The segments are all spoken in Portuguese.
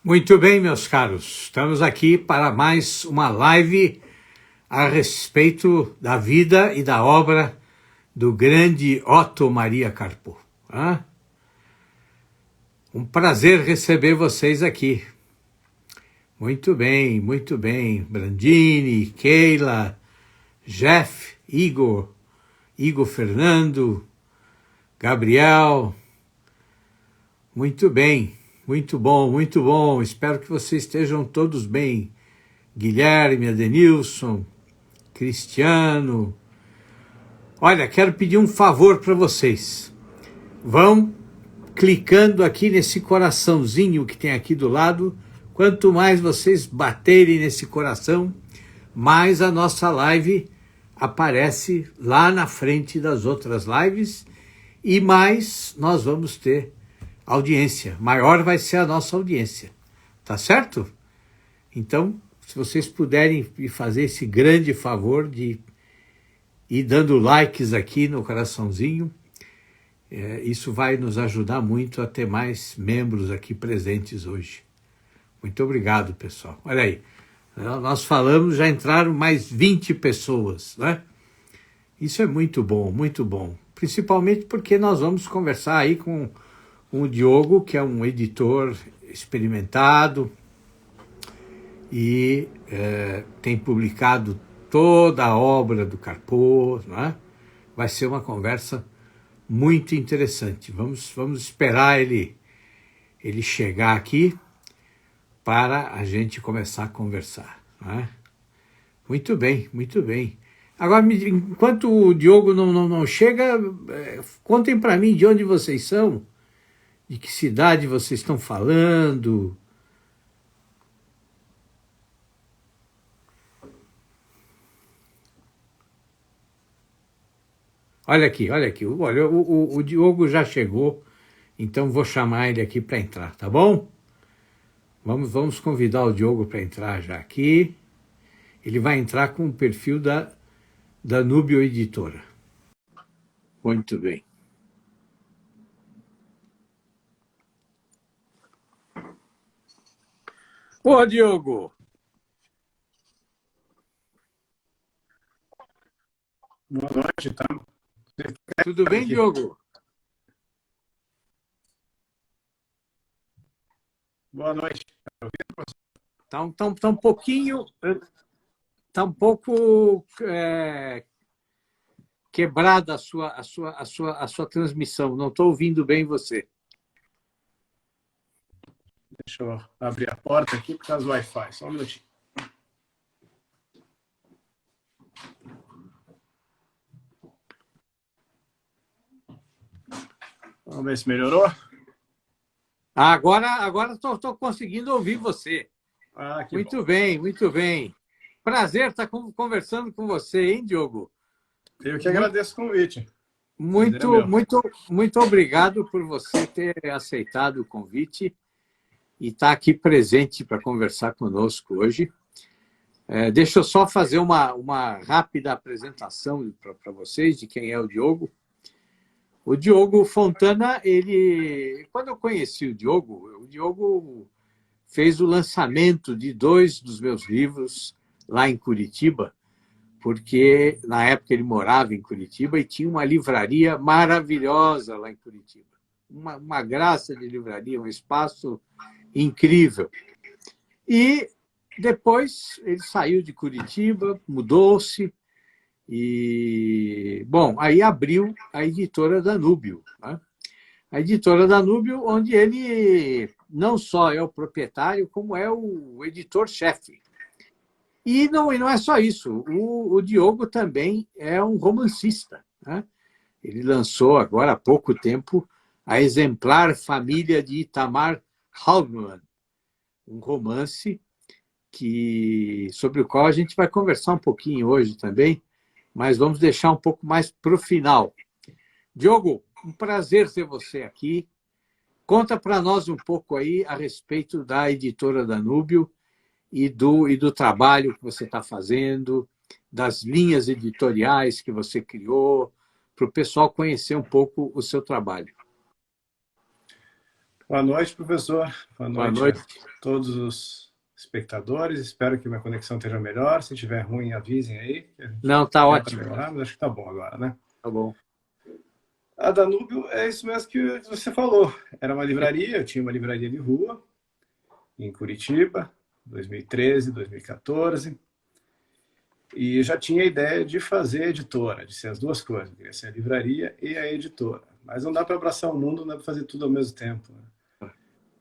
Muito bem, meus caros. Estamos aqui para mais uma live a respeito da vida e da obra do grande Otto Maria Carpo. Um prazer receber vocês aqui. Muito bem, muito bem. Brandini, Keila, Jeff, Igor Fernando, Gabriel. Muito bem, muito bom, muito bom. Espero que vocês estejam todos bem. Guilherme, Adenilson, Cristiano. Olha, quero pedir um favor para vocês. Vão clicando aqui nesse coraçãozinho que tem aqui do lado. Quanto mais vocês baterem nesse coração, mais a nossa live aparece lá na frente das outras lives e mais nós vamos ter audiência. Maior vai ser a nossa audiência. Tá certo? Então, se vocês puderem me fazer esse grande favor de ir dando likes aqui no coraçãozinho, isso vai nos ajudar muito a ter mais membros aqui presentes hoje. Muito obrigado, pessoal. Olha aí, nós falamos, já entraram mais 20 pessoas, né? Isso é muito bom, muito bom. Principalmente porque nós vamos conversar aí com o Diogo, que é um editor experimentado e tem publicado toda a obra do Carpo, né? Vai ser uma conversa muito interessante. Vamos esperar ele chegar aqui para a gente começar a conversar, né? Muito bem, muito bem. Agora, enquanto o Diogo não chega, contem para mim de onde vocês são, de que cidade vocês estão falando. Olha aqui, olha aqui. Olha, o Diogo já chegou, então vou chamar ele aqui para entrar, tá bom? Vamos convidar o Diogo para entrar já aqui. Ele vai entrar com o perfil da Danúbio Editora. Muito bem. Ô, Diogo! Boa noite, tá? Tudo bem, Diogo? Boa noite. Tá um pouquinho... Está um pouco quebrada a sua transmissão. Não estou ouvindo bem você. Deixa eu abrir a porta aqui por causa do Wi-Fi. Só um minutinho. Vamos ver se melhorou. Agora estou conseguindo ouvir você. Que muito bom. Bem, muito bem. Prazer estar conversando com você, hein, Diogo? Eu que agradeço o convite. Muito obrigado por você ter aceitado o convite e estar aqui presente para conversar conosco hoje. Deixa eu só fazer uma rápida apresentação para vocês de quem é o Diogo. O Diogo Fontana, quando eu conheci o Diogo fez o lançamento de 2 dos meus livros lá em Curitiba, porque na época ele morava em Curitiba e tinha uma livraria maravilhosa lá em Curitiba. Uma graça de livraria, um espaço incrível. E depois ele saiu de Curitiba, mudou-se e, bom, aí abriu a Editora Danúbio, né? A Editora Danúbio, onde ele não só é o proprietário, como é o editor-chefe. E não é só isso, o Diogo também é um romancista, né? Ele lançou agora há pouco tempo a exemplar Família de Itamar Haugmann, um romance sobre o qual a gente vai conversar um pouquinho hoje também, mas vamos deixar um pouco mais para o final. Diogo, um prazer ter você aqui. Conta para nós um pouco aí a respeito da Editora Danúbio e do trabalho que você está fazendo, das linhas editoriais que você criou, para o pessoal conhecer um pouco o seu trabalho. Boa noite, professor. Boa Boa noite a noite. todos os espectadores. Espero que minha conexão esteja melhor. Se estiver ruim, avisem aí, que a gente Não, tá tenta ótimo. melhorar, mas acho que está bom agora, né? Tá bom. A Danúbio é isso mesmo que você falou. Era uma livraria, eu tinha uma livraria de rua em Curitiba, 2013, 2014. E já tinha a ideia de fazer editora, de ser as duas coisas. Eu queria ser a livraria e a editora. Mas não dá para abraçar o mundo, não dá para fazer tudo ao mesmo tempo, né?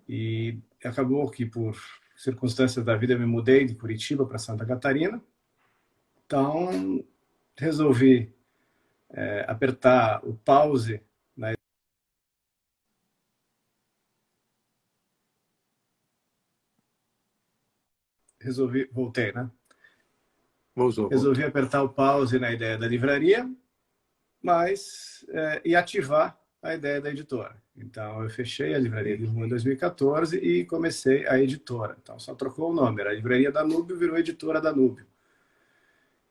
E acabou que, por circunstâncias da vida, eu me mudei de Curitiba para Santa Catarina. Então, resolvi apertar o pause. Voltei, né? Resolvi Voltou. apertar o pause na ideia da livraria, mas e ativar a ideia da editora. Então, eu fechei a livraria de rua em 2014 e comecei a editora. Então, só trocou o nome. Era a livraria Danúbio, virou editora Danúbio.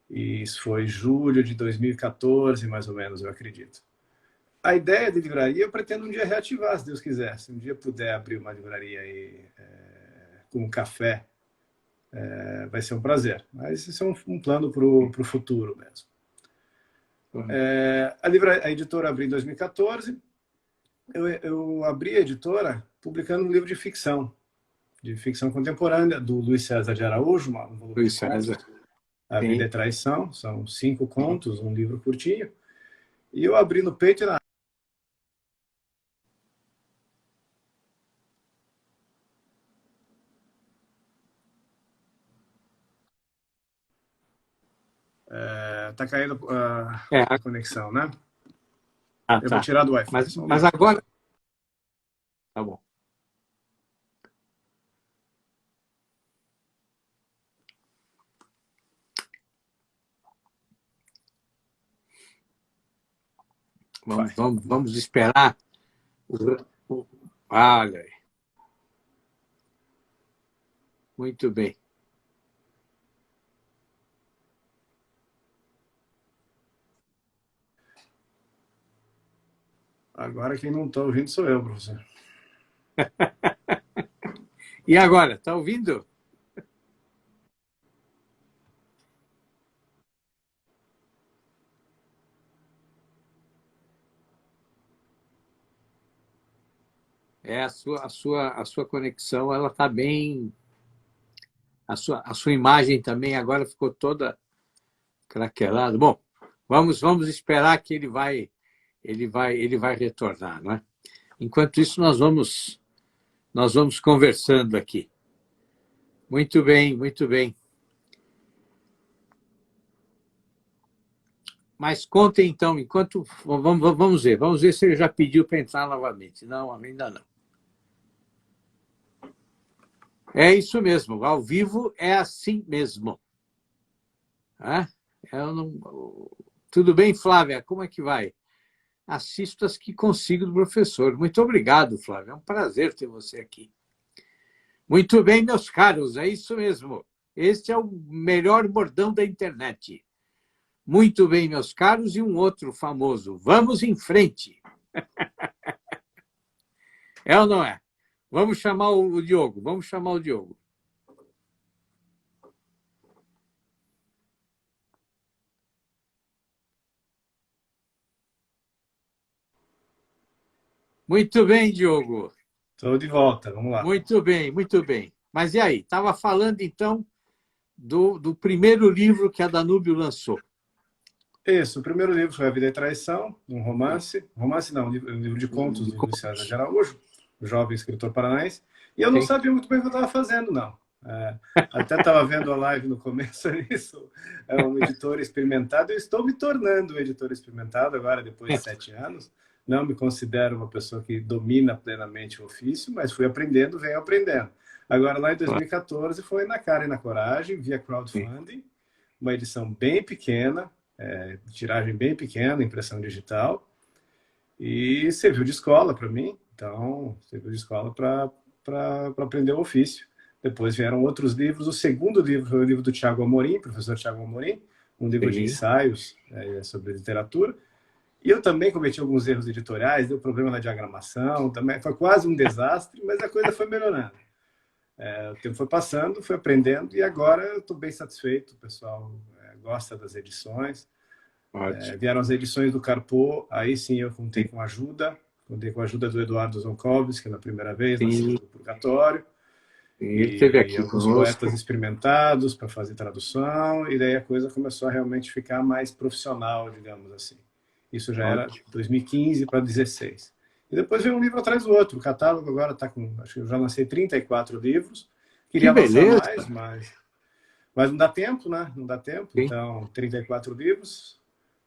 E isso foi julho de 2014, mais ou menos, eu acredito. A ideia de livraria eu pretendo um dia reativar, se Deus quiser. Se um dia puder abrir uma livraria aí, com um café, vai ser um prazer. Mas isso é um plano para o futuro mesmo. A editora abri em 2014. Eu abri a editora publicando um livro de ficção contemporânea, do Luiz César de Araújo, um volume Luiz de contos. César. A Sim. Vida é Traição, são 5 contos, um livro curtinho. E eu abri no peito e na tá caindo a conexão, né? Eu vou tirar do Wi-Fi. Mas agora... Tá bom. Vamos esperar. Olha aí. Muito bem. Agora quem não está ouvindo sou eu, professor. E agora, está ouvindo? A sua conexão, ela está bem... A sua imagem também agora ficou toda craquelada. Bom, vamos esperar que ele vai retornar, não é? Enquanto isso, nós vamos conversando aqui. Muito bem, muito bem. Mas contem, então, enquanto... Vamos ver se ele já pediu para entrar novamente. Não, ainda não. É isso mesmo, ao vivo é assim mesmo. Tudo bem, Flávia? Como é que vai? Assisto as que consigo do professor. Muito obrigado, Flávia. É um prazer ter você aqui. Muito bem, meus caros, é isso mesmo. Este é o melhor bordão da internet. Muito bem, meus caros, e um outro famoso. Vamos em frente. É ou não é? Vamos chamar o Diogo. Muito bem, Diogo. Estou de volta, vamos lá. Muito bem, muito bem. Mas e aí? Estava falando, então, do primeiro livro que a Danúbio lançou. Isso, o primeiro livro foi A Vida é Traição, um romance. Romance não, um livro de contos do Luiz César de Araújo, o jovem escritor paranaense. E eu não sabia muito bem o que eu estava fazendo, não. Até estava vendo a live no começo nisso. É um editor experimentado. Eu estou me tornando um editor experimentado agora, depois de 7 anos. Não me considero uma pessoa que domina plenamente o ofício, mas fui aprendendo, venho aprendendo. Agora, lá em 2014, foi na cara e na coragem, via crowdfunding, uma edição bem pequena, tiragem bem pequena, impressão digital, e serviu de escola para mim. Então, serviu de escola para aprender o ofício. Depois vieram outros livros. O segundo livro foi o livro do Tiago Amorim, professor Tiago Amorim, um livro de ensaios sobre literatura. E eu também cometi alguns erros editoriais, deu problema na diagramação, também foi quase um desastre, mas a coisa foi melhorando. O tempo foi passando, fui aprendendo, e agora eu estou bem satisfeito, o pessoal gosta das edições. Vieram as edições do Carpo, aí sim eu contei com ajuda do Eduardo Zonkovski, na primeira vez, na Cidade do Purgatório. Ele esteve aqui alguns conosco. Poetas experimentados para fazer tradução, e daí a coisa começou a realmente ficar mais profissional, digamos assim. Isso já era 2015 para 2016. E depois veio um livro atrás do outro. O catálogo agora está com... Acho que eu já lancei 34 livros. Queria lançar mais, mas não dá tempo, né? Não dá tempo. Sim. Então, 34 livros.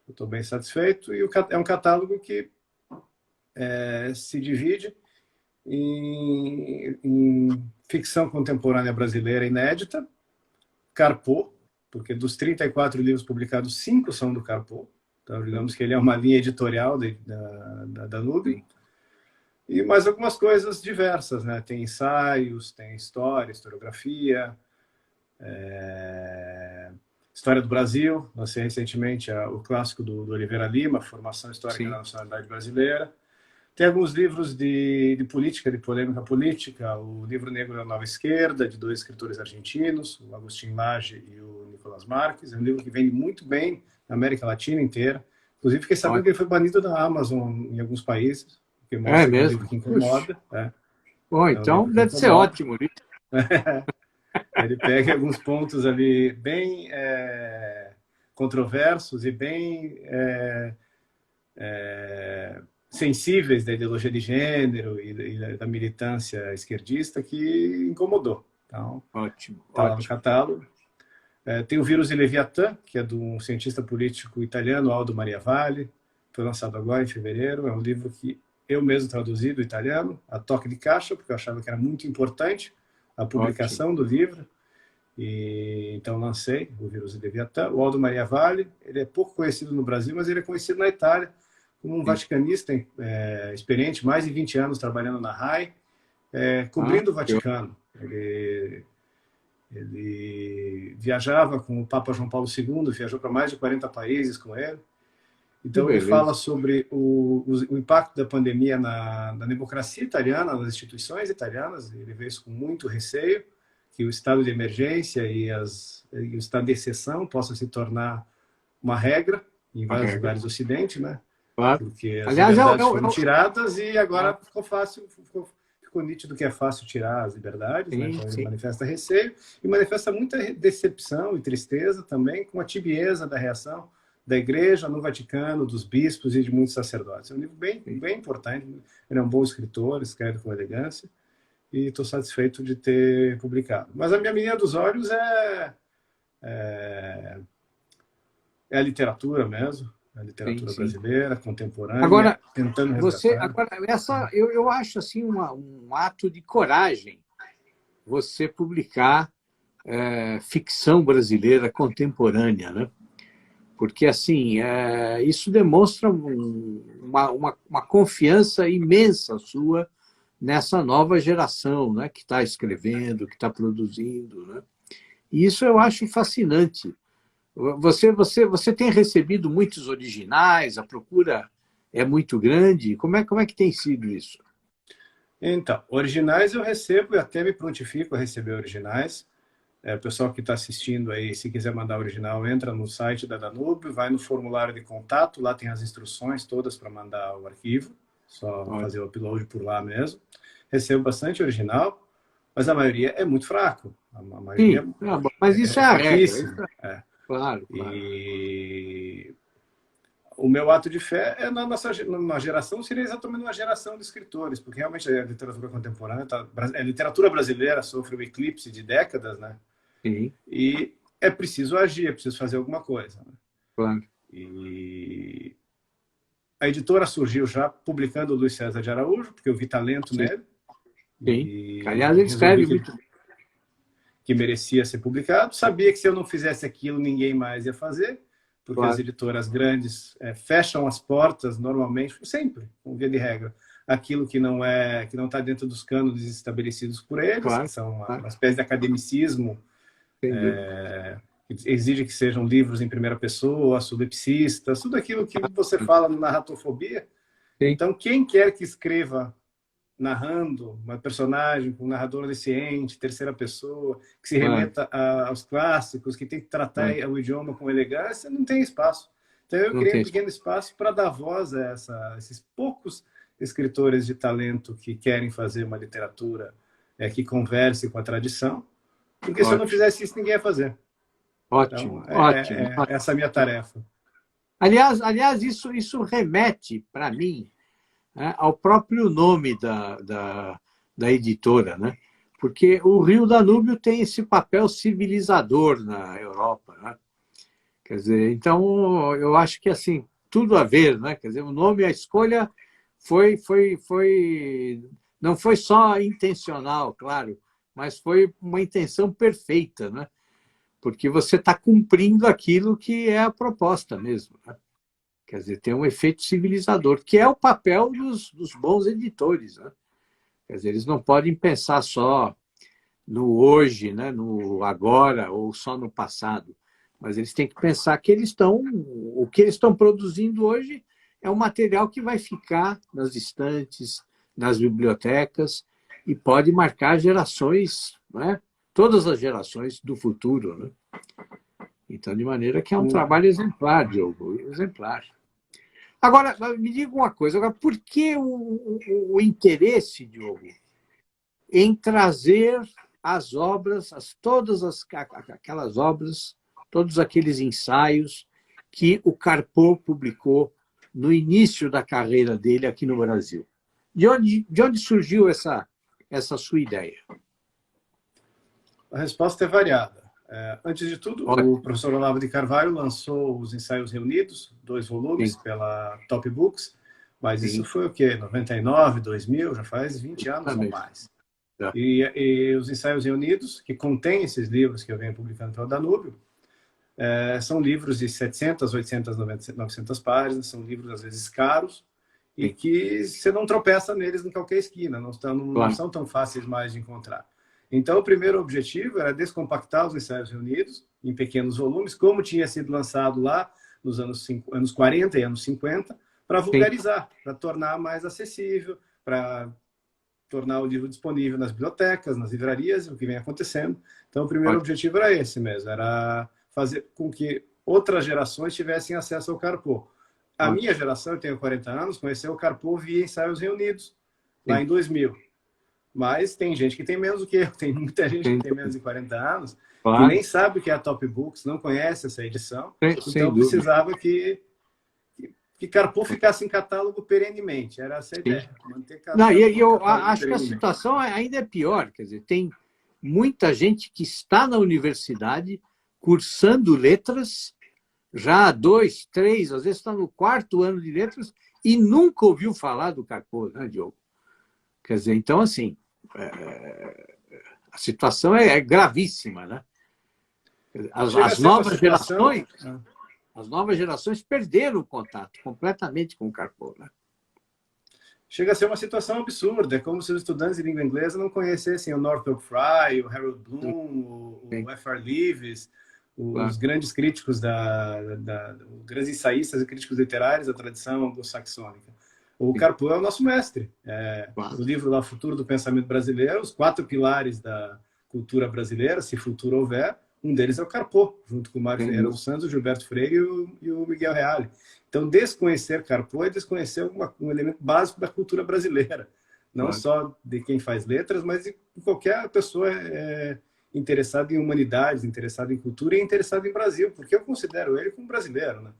Eu estou bem satisfeito. E é um catálogo que se divide em ficção contemporânea brasileira inédita, Carpo, porque dos 34 livros publicados, 5 são do Carpo. Então, digamos que ele é uma linha editorial da Nube. E mais algumas coisas diversas, né? Tem ensaios, tem história, historiografia, história do Brasil. Lancei recentemente o clássico do Oliveira Lima, Formação Histórica da Nacionalidade Brasileira. Tem alguns livros de política, de polêmica política, o Livro Negro da Nova Esquerda, de 2 escritores argentinos, o Agustín Laje e o Nicolás Marques. É um livro que vende muito bem na América Latina inteira. Inclusive, fiquei sabendo que ele foi banido da Amazon em alguns países, porque mostra que é um livro que incomoda. Bom, então deve ser ótimo. Ele pega alguns pontos ali bem controversos e bem sensíveis da ideologia de gênero e da militância esquerdista que incomodou. Então, ótimo. Lá no catálogo. Tem o Vírus de Leviatã, que é de um cientista político italiano, Aldo Maria Valli. Foi lançado agora, em fevereiro. É um livro que eu mesmo traduzi do italiano, a toque de caixa, porque eu achava que era muito importante a publicação do livro. E então lancei o Vírus de Leviatã. O Aldo Maria Valli, ele é pouco conhecido no Brasil, mas ele é conhecido na Itália como um vaticanista experiente, mais de 20 anos trabalhando na RAI, cobrindo o Vaticano. Ele viajava com o Papa João Paulo II, viajou para mais de 40 países com ele. Então, ele fala sobre o impacto da pandemia na democracia italiana, nas instituições italianas. Ele vê isso com muito receio, que o estado de emergência e o estado de exceção possa se tornar uma regra em vários lugares do Ocidente, né? Claro. Porque as liberdades foram tiradas e agora ficou nítido que é fácil tirar as liberdades, né? Então ele manifesta receio e manifesta muita decepção e tristeza também com a tibieza da reação da Igreja no Vaticano, dos bispos e de muitos sacerdotes. É um livro bem importante. Ele é um bom escritor, escreve com elegância e estou satisfeito de ter publicado. Mas a minha menina dos olhos é a literatura mesmo. A literatura brasileira, contemporânea, agora, tentando resgatar. Eu acho assim, um ato de coragem você publicar ficção brasileira contemporânea, né? Porque assim, isso demonstra uma confiança imensa sua nessa nova geração, né? Que está escrevendo, que está produzindo, né? E isso eu acho fascinante. Você tem recebido muitos originais, a procura é muito grande. Como é que tem sido isso? Então, originais eu recebo e até me prontifico a receber originais. O pessoal que está assistindo aí, se quiser mandar original, entra no site da Danube, vai no formulário de contato, lá tem as instruções todas para mandar o arquivo, só fazer o upload por lá mesmo. Recebo bastante original, mas a maioria é muito fraco. A maioria mas isso é a regra. Claro. E o meu ato de fé é numa geração, seria exatamente uma geração de escritores, porque realmente a literatura contemporânea, a literatura brasileira sofre o eclipse de décadas, né? Sim. E é preciso agir, é preciso fazer alguma coisa. Né? Claro. E a editora surgiu já publicando o Luiz César de Araújo, porque eu vi talento nele. Sim. Aliás, ele escreve muito. Que merecia ser publicado. Sabia que se eu não fizesse aquilo, ninguém mais ia fazer, porque as editoras grandes fecham as portas normalmente, sempre, com via de regra, aquilo que não está dentro dos cânones estabelecidos por eles, que são uma espécie de academicismo exige que sejam livros em primeira pessoa, solipsistas, tudo aquilo que você fala no Narratofobia. Sim. Então, quem quer que escreva narrando uma personagem com um narrador onisciente, terceira pessoa, que se remeta aos clássicos, que tem que tratar o idioma com elegância, não tem espaço. Então, eu criei um pequeno espaço para dar voz a esses poucos escritores de talento que querem fazer uma literatura que converse com a tradição, porque se eu não fizesse isso, ninguém ia fazer. Ótimo, então, ótimo. Essa é a minha tarefa. Aliás, isso remete, para mim, ao próprio nome da editora, né? Porque o Rio Danúbio tem esse papel civilizador na Europa, né? Quer dizer, então, eu acho que, assim, tudo a ver, né? Quer dizer, o nome, a escolha não foi só intencional, claro, mas foi uma intenção perfeita, né? Porque você está cumprindo aquilo que é a proposta mesmo, né? Quer dizer, tem um efeito civilizador, que é o papel dos bons editores, né? Quer dizer, eles não podem pensar só no hoje, né? No agora ou só no passado, mas eles têm que pensar que o que eles estão produzindo hoje é um material que vai ficar nas estantes, nas bibliotecas e pode marcar gerações, né? Todas as gerações do futuro, né? Então, de maneira que é um trabalho exemplar, Diogo, exemplar. Agora, me diga uma coisa, agora, por que o interesse, Diogo, em trazer as obras, todas aquelas obras, todos aqueles ensaios que o Carpeaux publicou no início da carreira dele aqui no Brasil? De onde surgiu essa sua ideia? A resposta é variada. Antes de tudo, o professor Olavo de Carvalho lançou os Ensaios Reunidos, 2 volumes, pela Top Books, mas isso foi o quê? 99, 2000, já faz 20 anos ou mais. E os Ensaios Reunidos, que contêm esses livros que eu venho publicando pelo Danúbio, são livros de 700, 800, 900 páginas, são livros às vezes caros, e que você não tropeça neles em qualquer esquina, não são tão fáceis mais de encontrar. Então, o primeiro objetivo era descompactar os Ensaios Reunidos em pequenos volumes, como tinha sido lançado lá nos anos 40 e anos 50, para vulgarizar, para tornar mais acessível, para tornar o livro disponível nas bibliotecas, nas livrarias, o que vem acontecendo. Então, o primeiro objetivo era esse mesmo, era fazer com que outras gerações tivessem acesso ao Carpeaux. A minha geração, eu tenho 40 anos, conheceu o Carpeaux via Ensaios Reunidos, lá em 2000. Mas tem gente que tem menos do que eu, tem muita gente que tem menos de 40 anos, que nem sabe o que é a Top Books, não conhece essa edição, então precisava que Carpeaux ficasse em catálogo perenemente, era essa a ideia. Manter eu acho que a situação ainda é pior, quer dizer, tem muita gente que está na universidade cursando letras, já há 2, 3, às vezes está no 4º ano de letras e nunca ouviu falar do Carpeaux, né, Diogo? Quer dizer, então, assim, a situação é gravíssima, né? As novas gerações perderam o contato completamente com o Carpeaux, né? Chega a ser uma situação absurda, é como se os estudantes de língua inglesa não conhecessem o Northrop Frye, o Harold Bloom, o F.R. Leavis, os grandes críticos os grandes ensaístas e críticos literários da tradição anglo-saxônica. O Carpeaux é o nosso mestre. No livro lá, Futuro do Pensamento Brasileiro, os 4 pilares da cultura brasileira, se futuro houver, um deles é o Carpeaux, junto com o Mário Ferreira dos Santos, o Gilberto Freire e o Miguel Reale. Então, desconhecer Carpeaux é desconhecer um elemento básico da cultura brasileira. Não só de quem faz letras, mas de qualquer pessoa interessada em humanidades, interessada em cultura e interessada em Brasil, porque eu considero ele como brasileiro, né?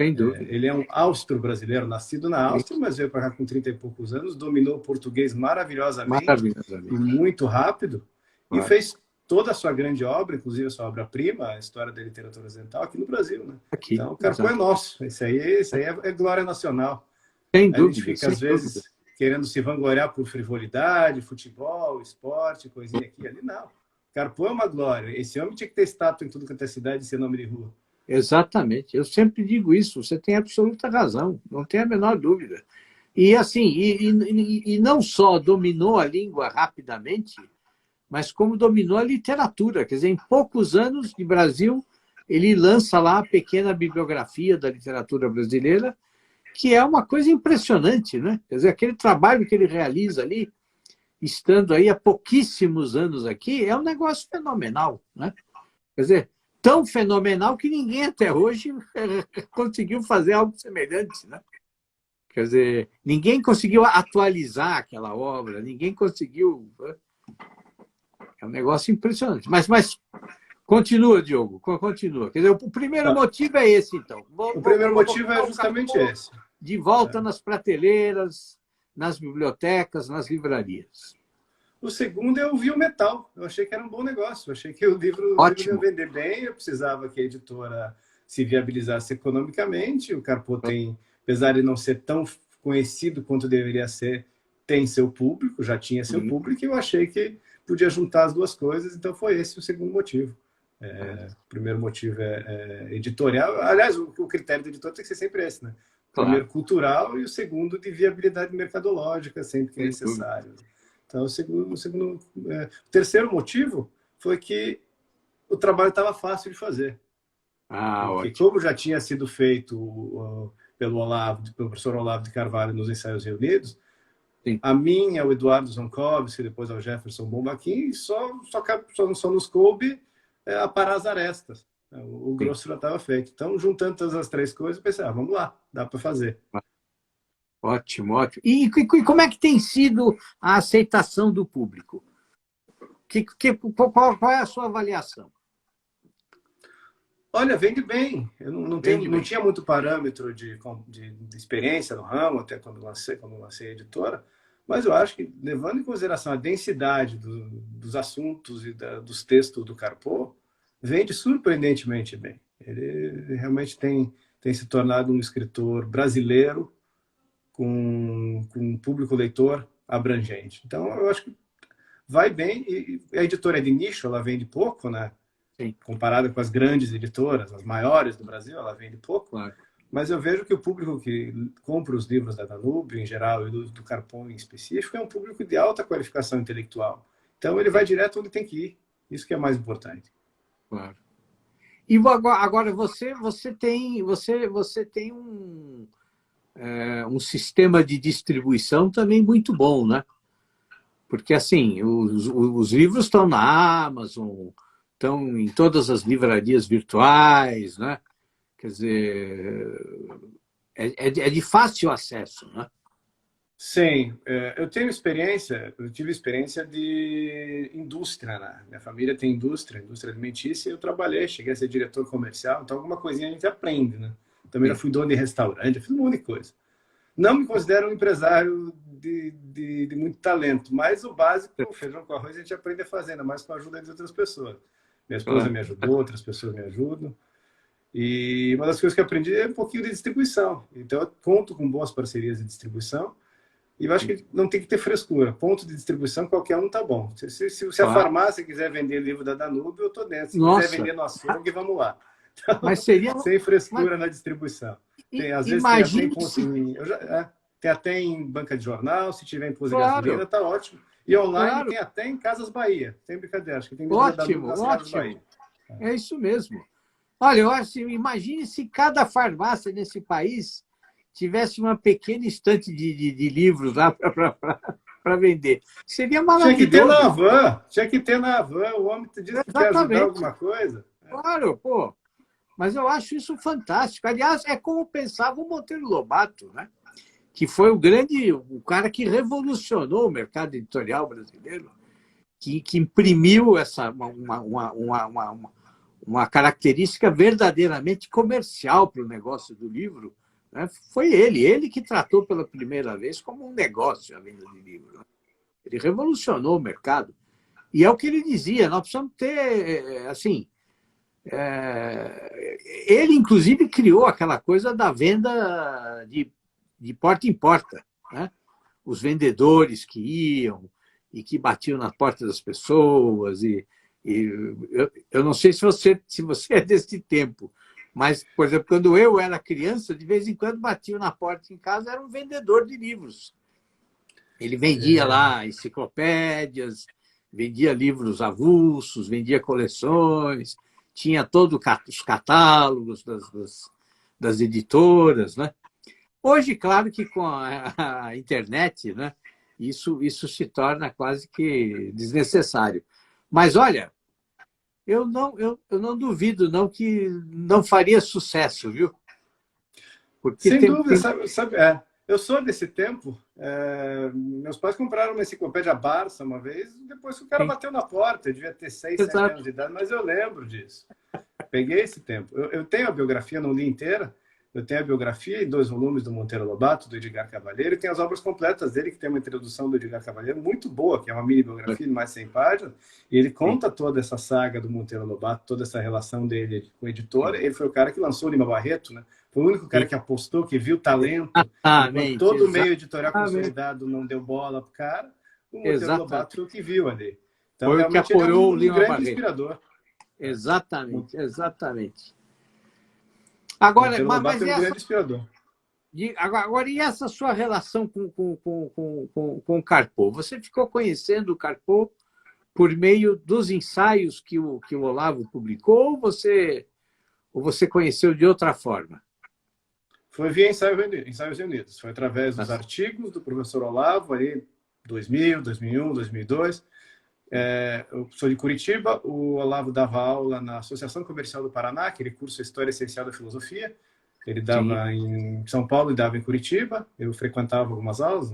Sem dúvida. Ele é um austro-brasileiro, nascido na Áustria, mas veio para cá com 30 e poucos anos, dominou o português maravilhosamente. E muito rápido, e fez toda a sua grande obra, inclusive a sua obra-prima, a História da Literatura Ocidental, aqui no Brasil, né? Então, o Carpeaux é nosso. Isso aí é glória nacional. Sem dúvida. A gente fica, às vezes, querendo se vangloriar por frivolidade, futebol, esporte, coisinha aqui e ali. Não. Carpeaux é uma glória. Esse homem tinha que ter estátua em tudo quanto é cidade e ser nome de rua. Exatamente. Eu sempre digo isso. Você tem absoluta razão. Não tem a menor dúvida. E, assim, e não só dominou a língua rapidamente, mas como dominou a literatura. Quer dizer, em poucos anos de Brasil, ele lança lá a pequena bibliografia da literatura brasileira, que é uma coisa impressionante, né? Quer dizer, aquele trabalho que ele realiza ali, estando aí há pouquíssimos anos aqui, é um negócio fenomenal, né? Quer dizer, tão fenomenal que ninguém até hoje conseguiu fazer algo semelhante, né? Quer dizer, ninguém conseguiu atualizar aquela obra, ninguém conseguiu... É um negócio impressionante. Mas continua, Diogo, continua. Quer dizer, o primeiro motivo é esse, então. O primeiro motivo é justamente esse. De volta nas prateleiras, nas bibliotecas, nas livrarias. O segundo, eu vi o metal. Eu achei que era um bom negócio. Eu achei que o livro ia vender bem. Eu precisava que a editora se viabilizasse economicamente. O Carpo tem, apesar de não ser tão conhecido quanto deveria ser, tem seu público, já tinha seu público, e eu achei que podia juntar as duas coisas. Então, foi esse o segundo motivo. O primeiro motivo é editorial. Aliás, o critério do editor tem que ser sempre esse, né? O primeiro, cultural, e o segundo, de viabilidade mercadológica, sempre que é necessário. Então, o terceiro motivo foi que o trabalho estava fácil de fazer. Porque, como já tinha sido feito pelo professor Olavo de Carvalho nos Ensaios Reunidos, a mim, ao Eduardo Zonkovski, depois ao Jefferson Bombaquim, só nos coube aparar as arestas. O grosso já estava feito. Então, juntando todas as três coisas, eu pensei, vamos lá, dá para fazer. Ótimo, ótimo. E como é que tem sido a aceitação do público? Qual é a sua avaliação? Olha, vende bem. Eu não tinha muito parâmetro de experiência no ramo, até quando lancei a editora, mas eu acho que, levando em consideração a densidade dos assuntos e dos textos do Carpo, vende surpreendentemente bem. Ele realmente tem se tornado um escritor brasileiro com um público leitor abrangente. Então, eu acho que vai bem. E a editora é de nicho, ela vende pouco, né? Sim. Comparada com as grandes editoras, as maiores do Brasil, ela vende pouco. Claro. Mas eu vejo que o público que compra os livros da Danúbio, em geral, e do Carpo em específico, é um público de alta qualificação intelectual. Então, ele vai direto onde tem que ir. Isso que é mais importante. Claro. E agora você tem um sistema de distribuição também muito bom, né? Porque, assim, os livros estão na Amazon, estão em todas as livrarias virtuais, né? Quer dizer, é de fácil acesso, né? Sim, eu tive experiência de indústria, né? Minha família tem indústria alimentícia, e eu cheguei a ser diretor comercial, então alguma coisinha a gente aprende, né? Também já fui dono de restaurante, já fiz um monte de coisa. Não me considero um empresário de muito talento, mas o básico, o feijão com arroz, a gente aprende a fazer, ainda mais com a ajuda de outras pessoas. Minha esposa me ajudou, outras pessoas me ajudam. E uma das coisas que eu aprendi é um pouquinho de distribuição. Então, eu conto com boas parcerias de distribuição. E eu acho que não tem que ter frescura. Ponto de distribuição, qualquer um tá bom. Se a farmácia quiser vender livro da Danúbio, eu tô dentro. Se quiser vender no açougue, vamos lá. Então, mas seria... sem frescura na distribuição. Às vezes tem até em banca de jornal, se tiver em posto de gasolina, tá ótimo. E online tem até em Casas Bahia. Sem brincadeira, acho que tem ótimo. Bahia. É isso mesmo. Olha, eu acho, imagine se cada farmácia nesse país tivesse uma pequena estante de livros lá para vender. Seria maravilhoso. Tinha que ter na van. O homem disse que quer ajudar alguma coisa. Claro, pô. Mas eu acho isso fantástico. Aliás, é como pensava o Monteiro Lobato, né? Que foi o cara que revolucionou o mercado editorial brasileiro, que imprimiu uma característica verdadeiramente comercial para o negócio do livro. Né? Foi ele que tratou pela primeira vez como um negócio a venda de livro. Né? Ele revolucionou o mercado. E é o que ele dizia, nós precisamos ter, assim... ele, inclusive, criou aquela coisa da venda de porta em porta. Né? Os vendedores que iam e que batiam na porta das pessoas. Eu não sei se você é desse tempo, mas, por exemplo, quando eu era criança, de vez em quando batiam na porta em casa, era um vendedor de livros. Ele vendia lá enciclopédias, vendia livros avulsos, vendia coleções. tinha todos os catálogos das editoras, né? Hoje, claro que com a internet, né, isso se torna quase que desnecessário. Mas, olha, eu não duvido não que não faria sucesso, viu? Porque Sem dúvida, eu sou desse tempo. Meus pais compraram uma enciclopédia Barça uma vez, depois que o cara bateu na porta, eu devia ter 6, 7 anos de idade, mas eu lembro disso. Peguei esse tempo. Eu tenho a biografia, não li inteira, eu tenho a biografia e 2 volumes do Monteiro Lobato, do Edgar Cavalheiro, e tem as obras completas dele, que tem uma introdução do Edgar Cavalheiro muito boa, que é uma mini biografia de mais 100 páginas, e ele conta toda essa saga do Monteiro Lobato, toda essa relação dele com a editora. Ele foi o cara que lançou o Lima Barreto, né? Foi o único cara que apostou, que viu talento, enquanto todo o meio editorial consolidado não deu bola pro cara, o Monteiro Lobato foi o que viu ali. Então, foi o que apoiou o Lima grande Barreto. Inspirador. Exatamente, exatamente. Agora, mas é um grande inspirador. Agora, e essa sua relação com o Carpo? Você ficou conhecendo o Carpo por meio dos ensaios que o Olavo publicou, ou você conheceu de outra forma? Foi via Ensaios Reunidos. Foi através dos artigos do professor Olavo, aí 2000, 2001, 2002. Eu sou de Curitiba, o Olavo dava aula na Associação Comercial do Paraná, aquele curso História Essencial da Filosofia. Ele dava em São Paulo e dava em Curitiba. Eu frequentava algumas aulas,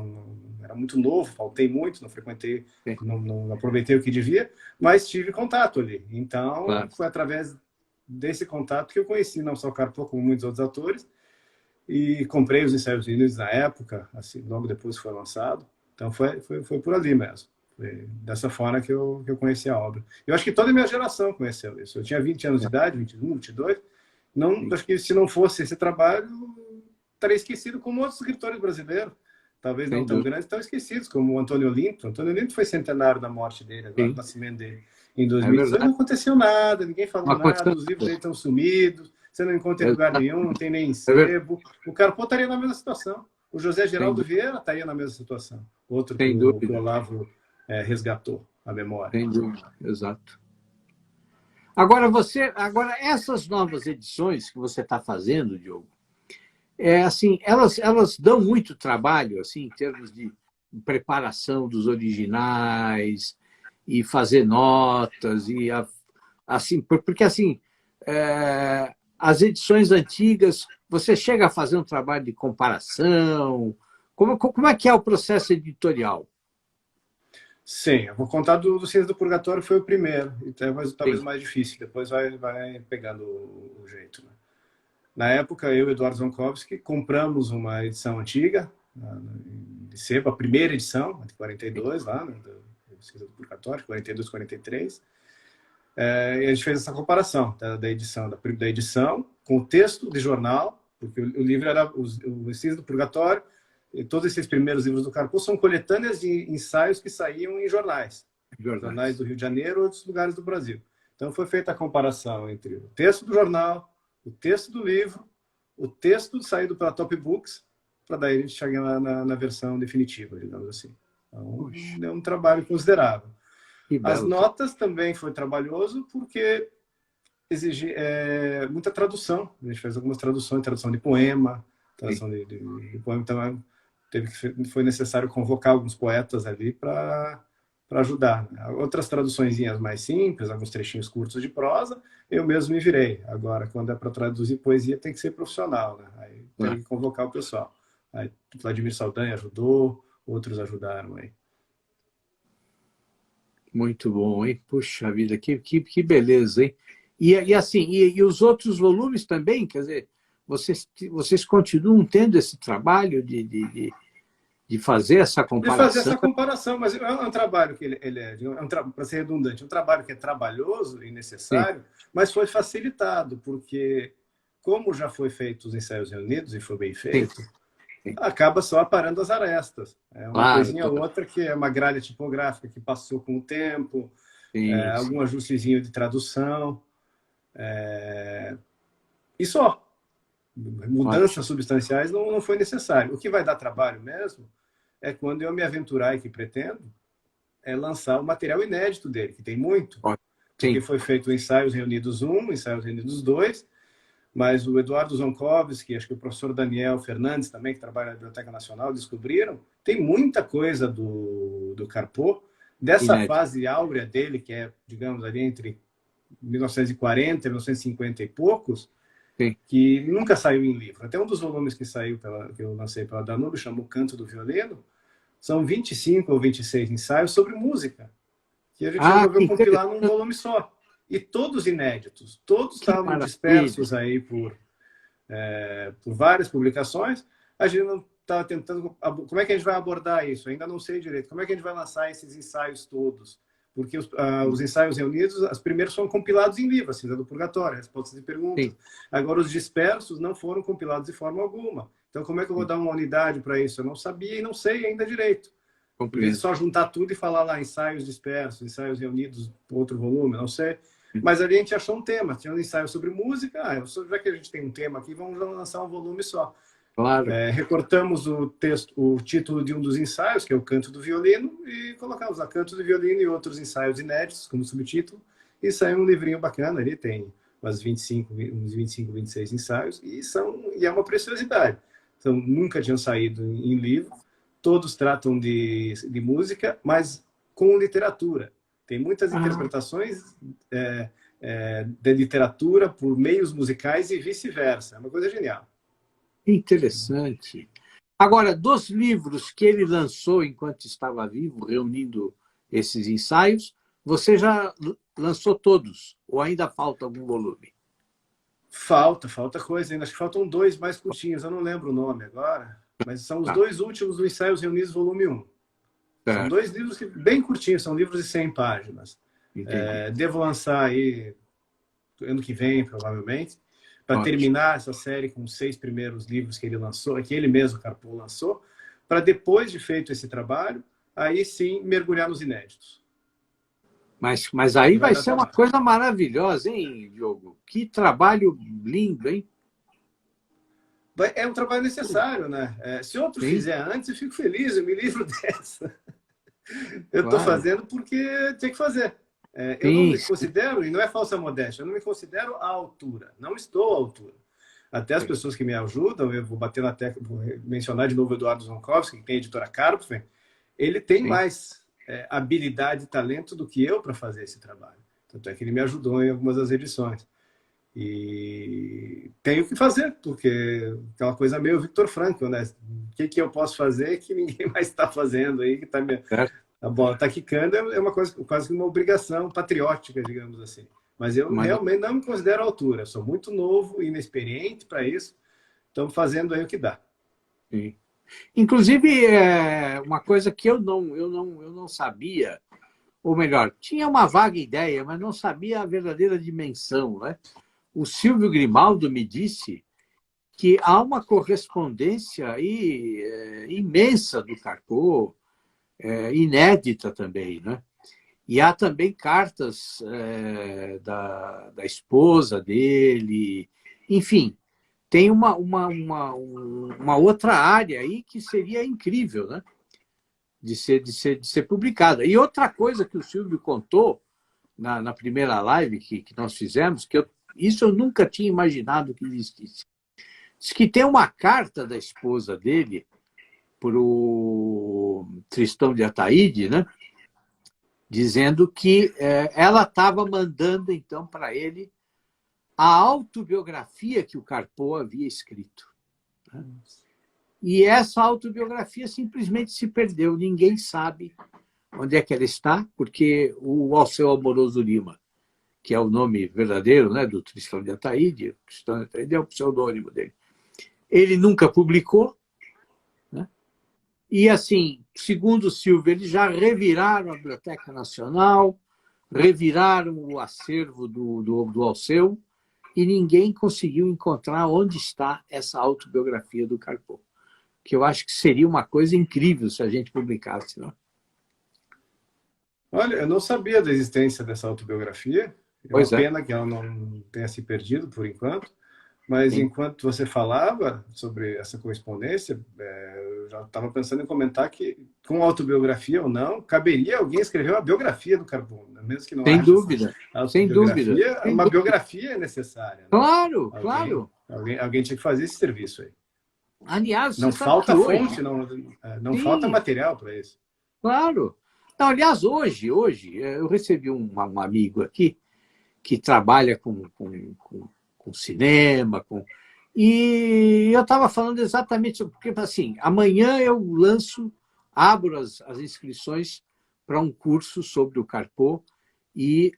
era muito novo, faltei muito, não frequentei, não aproveitei o que devia, mas tive contato ali. Então, foi através desse contato que eu conheci não só o Carpo, como muitos outros autores, e comprei os Ensaios Reunidos na época, assim, logo depois foi lançado. Então, foi por ali mesmo. Foi dessa forma que eu conheci a obra. Eu acho que toda a minha geração conheceu isso. Eu tinha 20 anos de idade, 21, 22. Acho que se não fosse esse trabalho, estaria esquecido como outros escritores brasileiros. Talvez não tão grandes, tão esquecidos, como o Antônio Olinto. Antônio Olinto foi centenário da morte dele, agora do nascimento dele, em 2018. Não aconteceu nada, ninguém falou nada, os livros dele estão sumidos, você não encontra em lugar nenhum, não tem nem em sebo. O Carpo estaria na mesma situação. O José Geraldo Vieira estaria na mesma situação. Outro que o Olavo resgatou a memória. Sem dúvida, exato. Agora, essas novas edições que você está fazendo, Diogo, assim, elas dão muito trabalho, assim, em termos de preparação dos originais e fazer notas e assim, porque assim, as edições antigas, você chega a fazer um trabalho de comparação. Como é que é o processo editorial? Sim, eu vou contar do Ciência do Purgatório, foi o primeiro, então talvez mais difícil, depois vai pegando o jeito. Né? Na época, eu e Eduardo Zonkowski compramos uma edição antiga, de sebo, a primeira edição, de 42, lá, né, do Ciência do Purgatório, 42, 43, e a gente fez essa comparação da edição com o texto de jornal, porque o livro era o Ciência do Purgatório. E todos esses primeiros livros do Carpo são coletâneas de ensaios que saíam em jornais do Rio de Janeiro ou outros lugares do Brasil. Então, foi feita a comparação entre o texto do jornal, o texto do livro, o texto saído pela Top Books, para daí a gente chegar na versão definitiva, digamos assim. Então, é um trabalho considerável. As notas também foi trabalhoso, porque exige muita tradução. A gente fez algumas tradução de poema, tradução de poema também. Foi necessário convocar alguns poetas ali para ajudar. Outras traduçõezinhas mais simples, alguns trechinhos curtos de prosa, eu mesmo me virei. Agora, quando é para traduzir poesia, tem que ser profissional, né? Aí tem que convocar o pessoal. Aí, Vladimir Saldanha ajudou, outros ajudaram aí. Muito bom, hein? Puxa vida, que beleza, hein? E os outros volumes também, quer dizer, vocês continuam tendo esse trabalho de fazer essa comparação? De fazer essa comparação, mas é um trabalho que ele é para ser redundante, um trabalho que é trabalhoso e necessário, mas foi facilitado, porque como já foi feito os Ensaios Reunidos e foi bem feito, acaba só aparando as arestas. É uma coisinha ou outra que é uma gralha tipográfica que passou com o tempo, algum ajustezinho de tradução, e só. Mudanças substanciais não foi necessário. O que vai dar trabalho mesmo é quando eu me aventurar, e que pretendo, lançar o material inédito dele, que tem muito. porque Sim. foi feito o Ensaios Reunidos 1, Ensaios Reunidos 2, mas o Eduardo Zonkovski, acho que o professor Daniel Fernandes também, que trabalha na Biblioteca Nacional, descobriram, tem muita coisa do Carpo, dessa Inédito. fase áurea dele, que é, digamos, ali entre 1940 e 1950 e poucos, Sim. que nunca saiu em livro. Até um dos volumes que saiu, que eu lancei pela Danube, chamou Canto do Violino, são 25 ou 26 ensaios sobre música, que a gente Ah, que resolveu compilar num interessante. volume só. E todos inéditos, todos Que estavam maravilha. dispersos aí por várias publicações. A gente não estava tentando... Como é que a gente vai abordar isso? Ainda não sei direito. Como é que a gente vai lançar esses ensaios todos? Porque os ensaios reunidos, os primeiros foram compilados em livro, assim, do Purgatório, respostas e perguntas. Sim. Agora, os dispersos não foram compilados de forma alguma. Então, como é que eu vou dar uma unidade para isso? Eu não sabia e não sei ainda direito. Em vez de Compreendo. só juntar tudo e falar lá ensaios dispersos, ensaios reunidos, outro volume, não sei. Mas ali a gente achou um tema, tinha um ensaio sobre música, já que a gente tem um tema aqui, vamos lançar um volume só. Claro. Recortamos o título de um dos ensaios, que é o Canto do Violino, e colocamos a Canto do Violino e outros ensaios inéditos como subtítulo, e saiu um livrinho bacana ali, tem uns 25, 26 ensaios, e é uma preciosidade. Então, nunca tinham saído em livro, todos tratam de música, mas com literatura. Tem muitas Ah, interpretações de literatura por meios musicais e vice-versa. É uma coisa genial. interessante. Agora, dos livros que ele lançou enquanto estava vivo, reunindo esses ensaios, você já lançou todos? Ou ainda falta algum volume? Falta coisa ainda. Acho que faltam 2 mais curtinhos. Eu não lembro o nome agora, mas são os Tá, 2 últimos do Ensaios Reunidos, volume 1. São certo. 2 livros bem curtinhos, são livros de 100 páginas. Entendi. Devo lançar aí ano que vem, provavelmente, para Ótimo. terminar essa série com os 6 primeiros livros que ele lançou, que ele mesmo, Carpo, lançou, para depois de feito esse trabalho, aí sim mergulhar nos inéditos. Mas aí Que vai vai dar ser uma trabalho. coisa maravilhosa, hein, Diogo? Que trabalho lindo, hein? É um trabalho necessário, né? Se outro Sim, fizer antes, eu fico feliz, eu me livro dessa. Eu estou claro. fazendo porque tinha que fazer. Eu não Sim, me sim, considero, e não é falsa modéstia, eu não me considero à altura. Não estou à altura. Até as sim, pessoas que me ajudam, eu vou bater na tecla, vou mencionar de novo o Eduardo Zonkovski, que tem a editora Karpfen, ele tem sim. mais habilidade e talento do que eu para fazer esse trabalho. Tanto é que ele me ajudou em algumas das edições. E tenho que fazer, porque aquela coisa meio Victor Frankl, né? O que eu posso fazer que ninguém mais está fazendo aí, que Certo. a bola está quicando, é uma coisa, quase que uma obrigação patriótica, digamos assim. Mas eu Mas, realmente não me considero à altura. Eu sou muito novo, inexperiente para isso. Estamos fazendo aí o que dá. sim. Inclusive, uma coisa que eu não sabia, ou melhor, tinha uma vaga ideia, mas não sabia a verdadeira dimensão, né? O Silvio Grimaldo me disse que há uma correspondência aí, imensa do Carpo, inédita também, né? E há também cartas da esposa dele, enfim, tem uma outra área aí que seria incrível, né? De ser publicada. E outra coisa que o Silvio contou na primeira live que nós fizemos, isso eu nunca tinha imaginado que existisse. Diz que tem uma carta da esposa dele para o Tristão de Ataíde, né? Dizendo que ela estava mandando, então, para ele a autobiografia que o Carpo havia escrito. Né? E essa autobiografia simplesmente se perdeu. Ninguém sabe onde é que ela está, porque o Alceu Amoroso Lima, que é o nome verdadeiro, né, do Tristão de Ataíde, o Tristão de Ataíde é o pseudônimo dele, ele nunca publicou, né? E, assim, segundo o Silvio, eles já reviraram a Biblioteca Nacional, reviraram o acervo do Alceu, e ninguém conseguiu encontrar onde está essa autobiografia do Carpo, que eu acho que seria uma coisa incrível se a gente publicasse. Não? Olha, eu não sabia da existência dessa autobiografia. É uma Pois é, pena que ela não tenha se perdido por enquanto. Mas sim. enquanto você falava sobre essa correspondência, eu já estava pensando em comentar que, com autobiografia ou não, caberia alguém escrever uma biografia do Carpo. mesmo que não Sem haja dúvida, sem dúvida. uma biografia é necessária. Né? Claro, claro. Alguém tinha que fazer esse serviço aí. Aliás, não você sabe que falta hoje... fonte, não falta material para isso. Claro. Não, aliás, hoje eu recebi um amigo aqui que trabalha com cinema, e eu estava falando exatamente sobre, porque assim, amanhã eu abro as inscrições para um curso sobre o Carpo e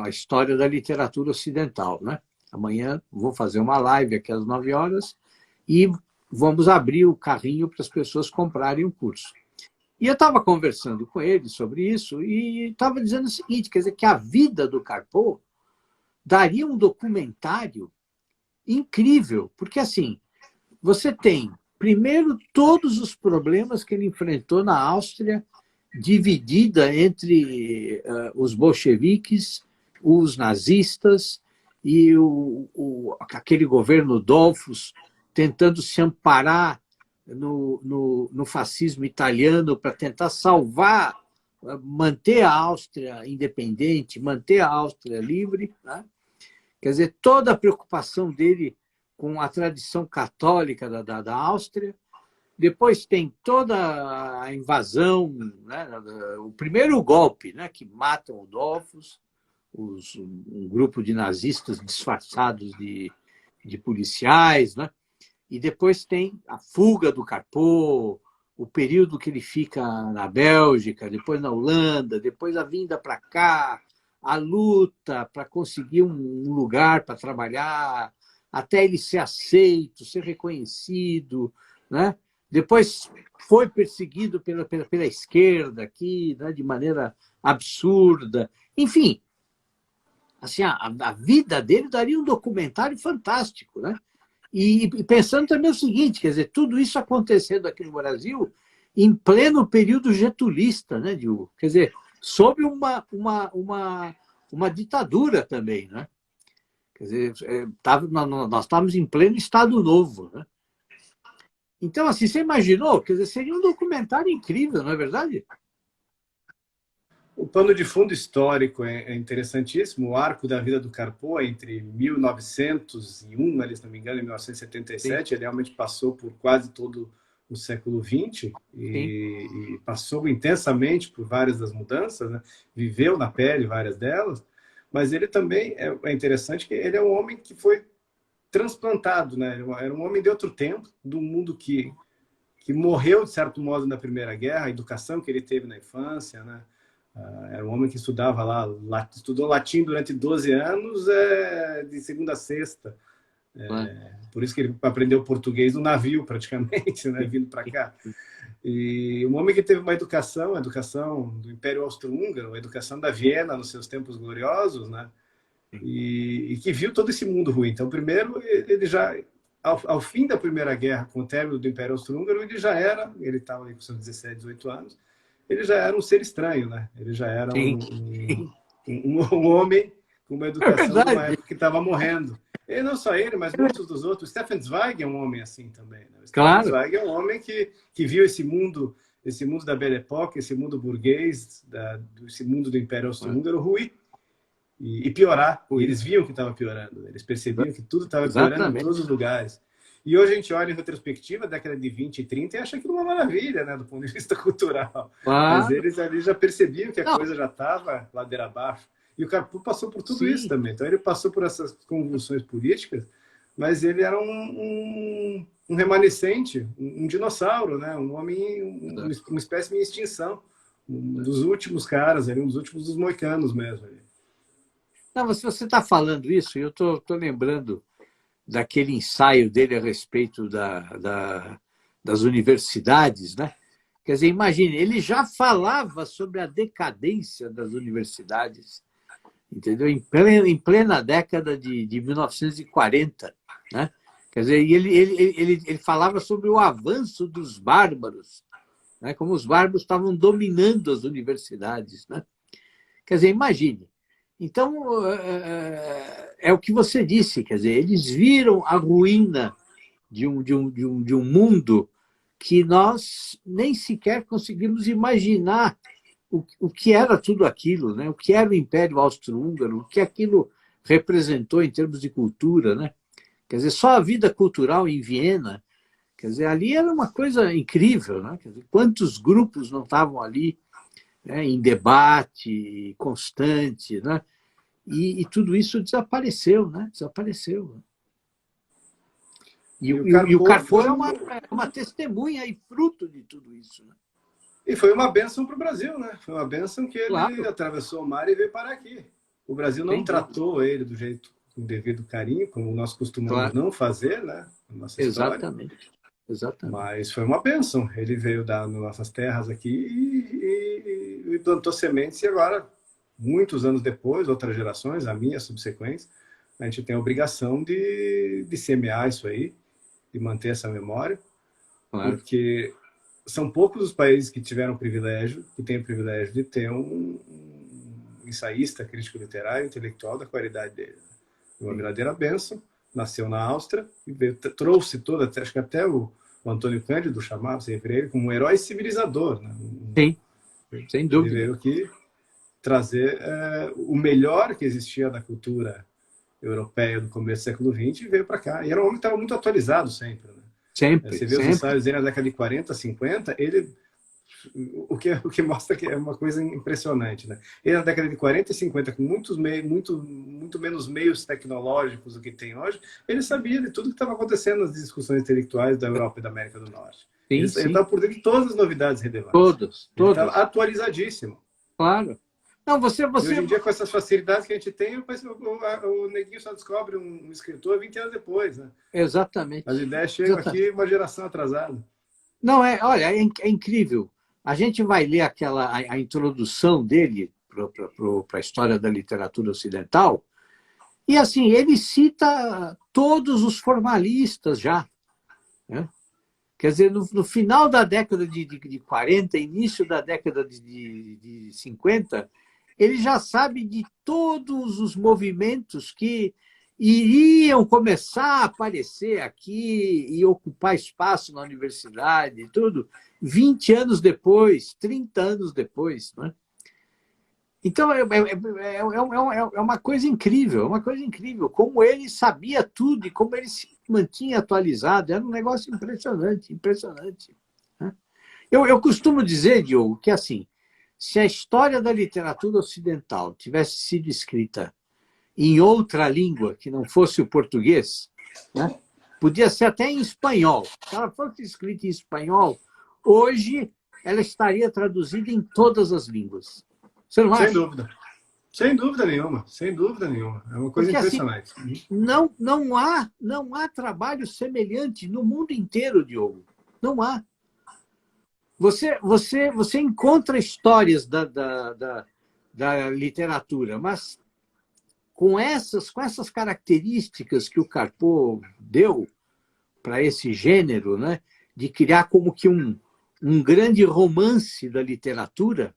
a história da literatura ocidental. Né? Amanhã vou fazer uma live aqui às 9 horas e vamos abrir o carrinho para as pessoas comprarem o curso. E eu estava conversando com ele sobre isso e estava dizendo o seguinte, quer dizer, que a vida do Carpo daria um documentário incrível, porque assim, você tem, primeiro, todos os problemas que ele enfrentou na Áustria, dividida entre os bolcheviques, os nazistas e aquele governo Dollfuss tentando se amparar no fascismo italiano para tentar salvar, manter a Áustria independente, manter a Áustria livre. Né? Quer dizer, toda a preocupação dele com a tradição católica da Áustria. Depois tem toda a invasão, né? O primeiro golpe, né? Que matam o Dollfuss, um grupo de nazistas disfarçados de policiais, né? E depois tem a fuga do Carpo, o período que ele fica na Bélgica, depois na Holanda, depois a vinda para cá, a luta para conseguir um lugar para trabalhar, até ele ser aceito, ser reconhecido, né? Depois foi perseguido pela esquerda aqui, né? De maneira absurda. Enfim, assim, a vida dele daria um documentário fantástico, né? E pensando também o seguinte, quer dizer, tudo isso acontecendo aqui no Brasil em pleno período getulista, né, Diogo? Quer dizer, sob uma ditadura também, né? Quer dizer, nós estávamos em pleno Estado Novo, né? Então, assim, você imaginou? Quer dizer, seria um documentário incrível, não é verdade? O pano de fundo histórico é interessantíssimo. O arco da vida do Carpo entre 1901, se não me engano, e 1977, Sim. Ele realmente passou por quase todo o século XX e passou intensamente por várias das mudanças, né? Viveu na pele várias delas, mas ele também é interessante que ele é um homem que foi transplantado, né? Era um homem de outro tempo, do mundo que morreu, de certo modo, na Primeira Guerra, a educação que ele teve na infância, né? Era um homem que estudava lá, estudou latim durante 12 anos, de segunda a sexta. Por isso que ele aprendeu português no navio, praticamente, né, vindo para cá. E um homem que teve uma educação, a educação do Império Austro-Húngaro, a educação da Viena nos seus tempos gloriosos, né? E que viu todo esse mundo ruim. Então, primeiro, ele já, ao fim da Primeira Guerra, com o término do Império Austro-Húngaro, ele estava com seus 17, 18 anos, ele já era um ser estranho, né? Ele já era um homem com uma educação de uma época que estava morrendo. E não só ele, mas muitos dos outros. Stefan Zweig é um homem assim também. Né? Stefan Zweig é um homem que viu esse mundo da Belle Époque, esse mundo burguês, esse mundo do Império Austro-Húngaro ruir e piorar. E eles viam que estava piorando. Né? Eles percebiam que tudo estava piorando em todos os lugares. E hoje a gente olha em retrospectiva, década de 20 e 30, e acha aquilo uma maravilha, né, do ponto de vista cultural. Mas eles ali já percebiam que a coisa já estava ladeira abaixo. E o Carpo passou por tudo isso também. Então ele passou por essas convulsões políticas, mas ele era um remanescente, um dinossauro, né? Um homem, uma espécie em extinção. Um dos últimos caras, um dos últimos dos moicanos mesmo. Não, mas se você está falando isso, eu estou lembrando daquele ensaio dele a respeito das universidades, né? Quer dizer, imagine, ele já falava sobre a decadência das universidades, entendeu? Em plena década de 1940, né? Quer dizer, e ele falava sobre o avanço dos bárbaros, né? Como os bárbaros estavam dominando as universidades, né? Quer dizer, imagine. Então, é o que você disse, quer dizer, eles viram a ruína de um mundo que nós nem sequer conseguimos imaginar o que era tudo aquilo, né? O que era o Império Austro-Húngaro, o que aquilo representou em termos de cultura, né? Quer dizer, só a vida cultural em Viena, quer dizer, ali era uma coisa incrível, né? Quer dizer, quantos grupos não estavam ali, né, em debate constante, né? E tudo isso desapareceu, né? Desapareceu. E o E o Carpo Carrefour foi é uma testemunha e fruto de tudo isso, né? e foi uma bênção para o Brasil, né? Foi uma bênção que ele Claro, atravessou o mar e veio parar aqui. O Brasil não sem dúvida. tratou ele do jeito com devido carinho, como nós costumamos Claro, não fazer, né? Na nossa história. exatamente. Exatamente. Mas foi uma bênção. Ele veio das nossas terras aqui e plantou sementes e agora, muitos anos depois, outras gerações, a minha, subsequentes, a gente tem a obrigação de semear isso aí, de manter essa memória, Claro. porque são poucos os países que tiveram o privilégio, que têm o privilégio de ter um ensaísta, crítico literário, intelectual da qualidade dele. Uma verdadeira bênção, nasceu na Áustria e veio, trouxe toda, acho que até o Antônio Cândido chamava ele como um herói civilizador. Né? Sim, sem Ele dúvida. veio aqui trazer o melhor que existia da cultura europeia do começo do século XX e veio para cá. E era um homem que estava muito atualizado sempre. Né? Sempre, Você vê os sempre. ensaios dele na década de 40, 50, ele o que mostra que é uma coisa impressionante. Né? Ele, na década de 40 e 50, com muito menos meios tecnológicos do que tem hoje, ele sabia de tudo que estava acontecendo nas discussões intelectuais da Europa e da América do Norte. Ele Sim, sim. estava por dentro de todas as novidades relevantes. Todos, Ele estava todos. atualizadíssimo. Claro. Não, E hoje em dia, com essas facilidades que a gente tem, o neguinho só descobre um escritor 20 anos depois. Né? Exatamente. As ideias chegam aqui uma geração atrasada. Não, olha, é incrível. A gente vai ler a introdução dele para a história da literatura ocidental, e assim, ele cita todos os formalistas já. Né? Quer dizer, no final da década de 40, início da década de 50, ele já sabe de todos os movimentos que iriam começar a aparecer aqui e ocupar espaço na universidade e tudo, 20 anos depois, 30 anos depois. Né? Então, é uma coisa incrível, como ele sabia tudo e como ele se mantinha atualizado, era um negócio impressionante, impressionante. Né? Eu costumo dizer, Diogo, que assim, se a história da literatura ocidental tivesse sido escrita em outra língua que não fosse o português, né? Podia ser até em espanhol. Se ela fosse escrita em espanhol, hoje ela estaria traduzida em todas as línguas. Você não acha? Sem dúvida. Sem dúvida nenhuma. Sem dúvida nenhuma. É uma coisa Porque, impressionante. Assim, não há trabalho semelhante no mundo inteiro, Diogo. Não há. Você encontra histórias da literatura, mas com essas características que o Carpo deu para esse gênero, né, de criar como que um grande romance da literatura,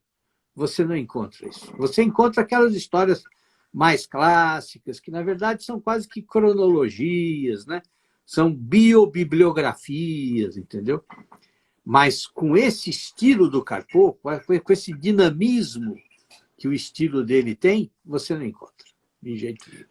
você não encontra isso. Você encontra aquelas histórias mais clássicas, que na verdade são quase que cronologias, né? São biobibliografias, entendeu? Mas com esse estilo do Carpo, com esse dinamismo que o estilo dele tem, você não encontra, de jeito nenhum.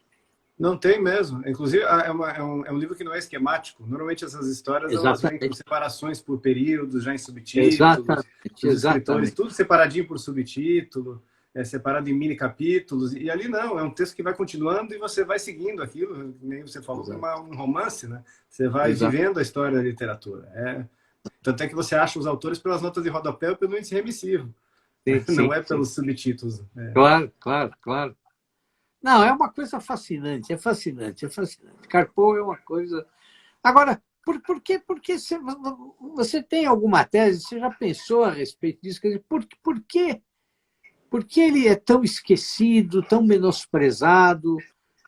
Não tem mesmo. Inclusive, é um livro que não é esquemático. Normalmente, essas histórias elas vêm com separações por períodos, já em subtítulos. Exatamente. Os escritores, tudo separadinho por subtítulo, separado em mini capítulos. E ali não, é um texto que vai continuando e você vai seguindo aquilo, nem você falou, um romance, né? Você vai vivendo a história da literatura. Tanto é que você acha os autores pelas notas de rodapé ou pelo índice remissivo. Não é pelos subtítulos. Claro, claro, claro. Não, é uma coisa fascinante, é fascinante, é fascinante. Carpo é uma coisa... Agora, por que você tem alguma tese, você já pensou a respeito disso? Quer dizer, por que ele é tão esquecido, tão menosprezado?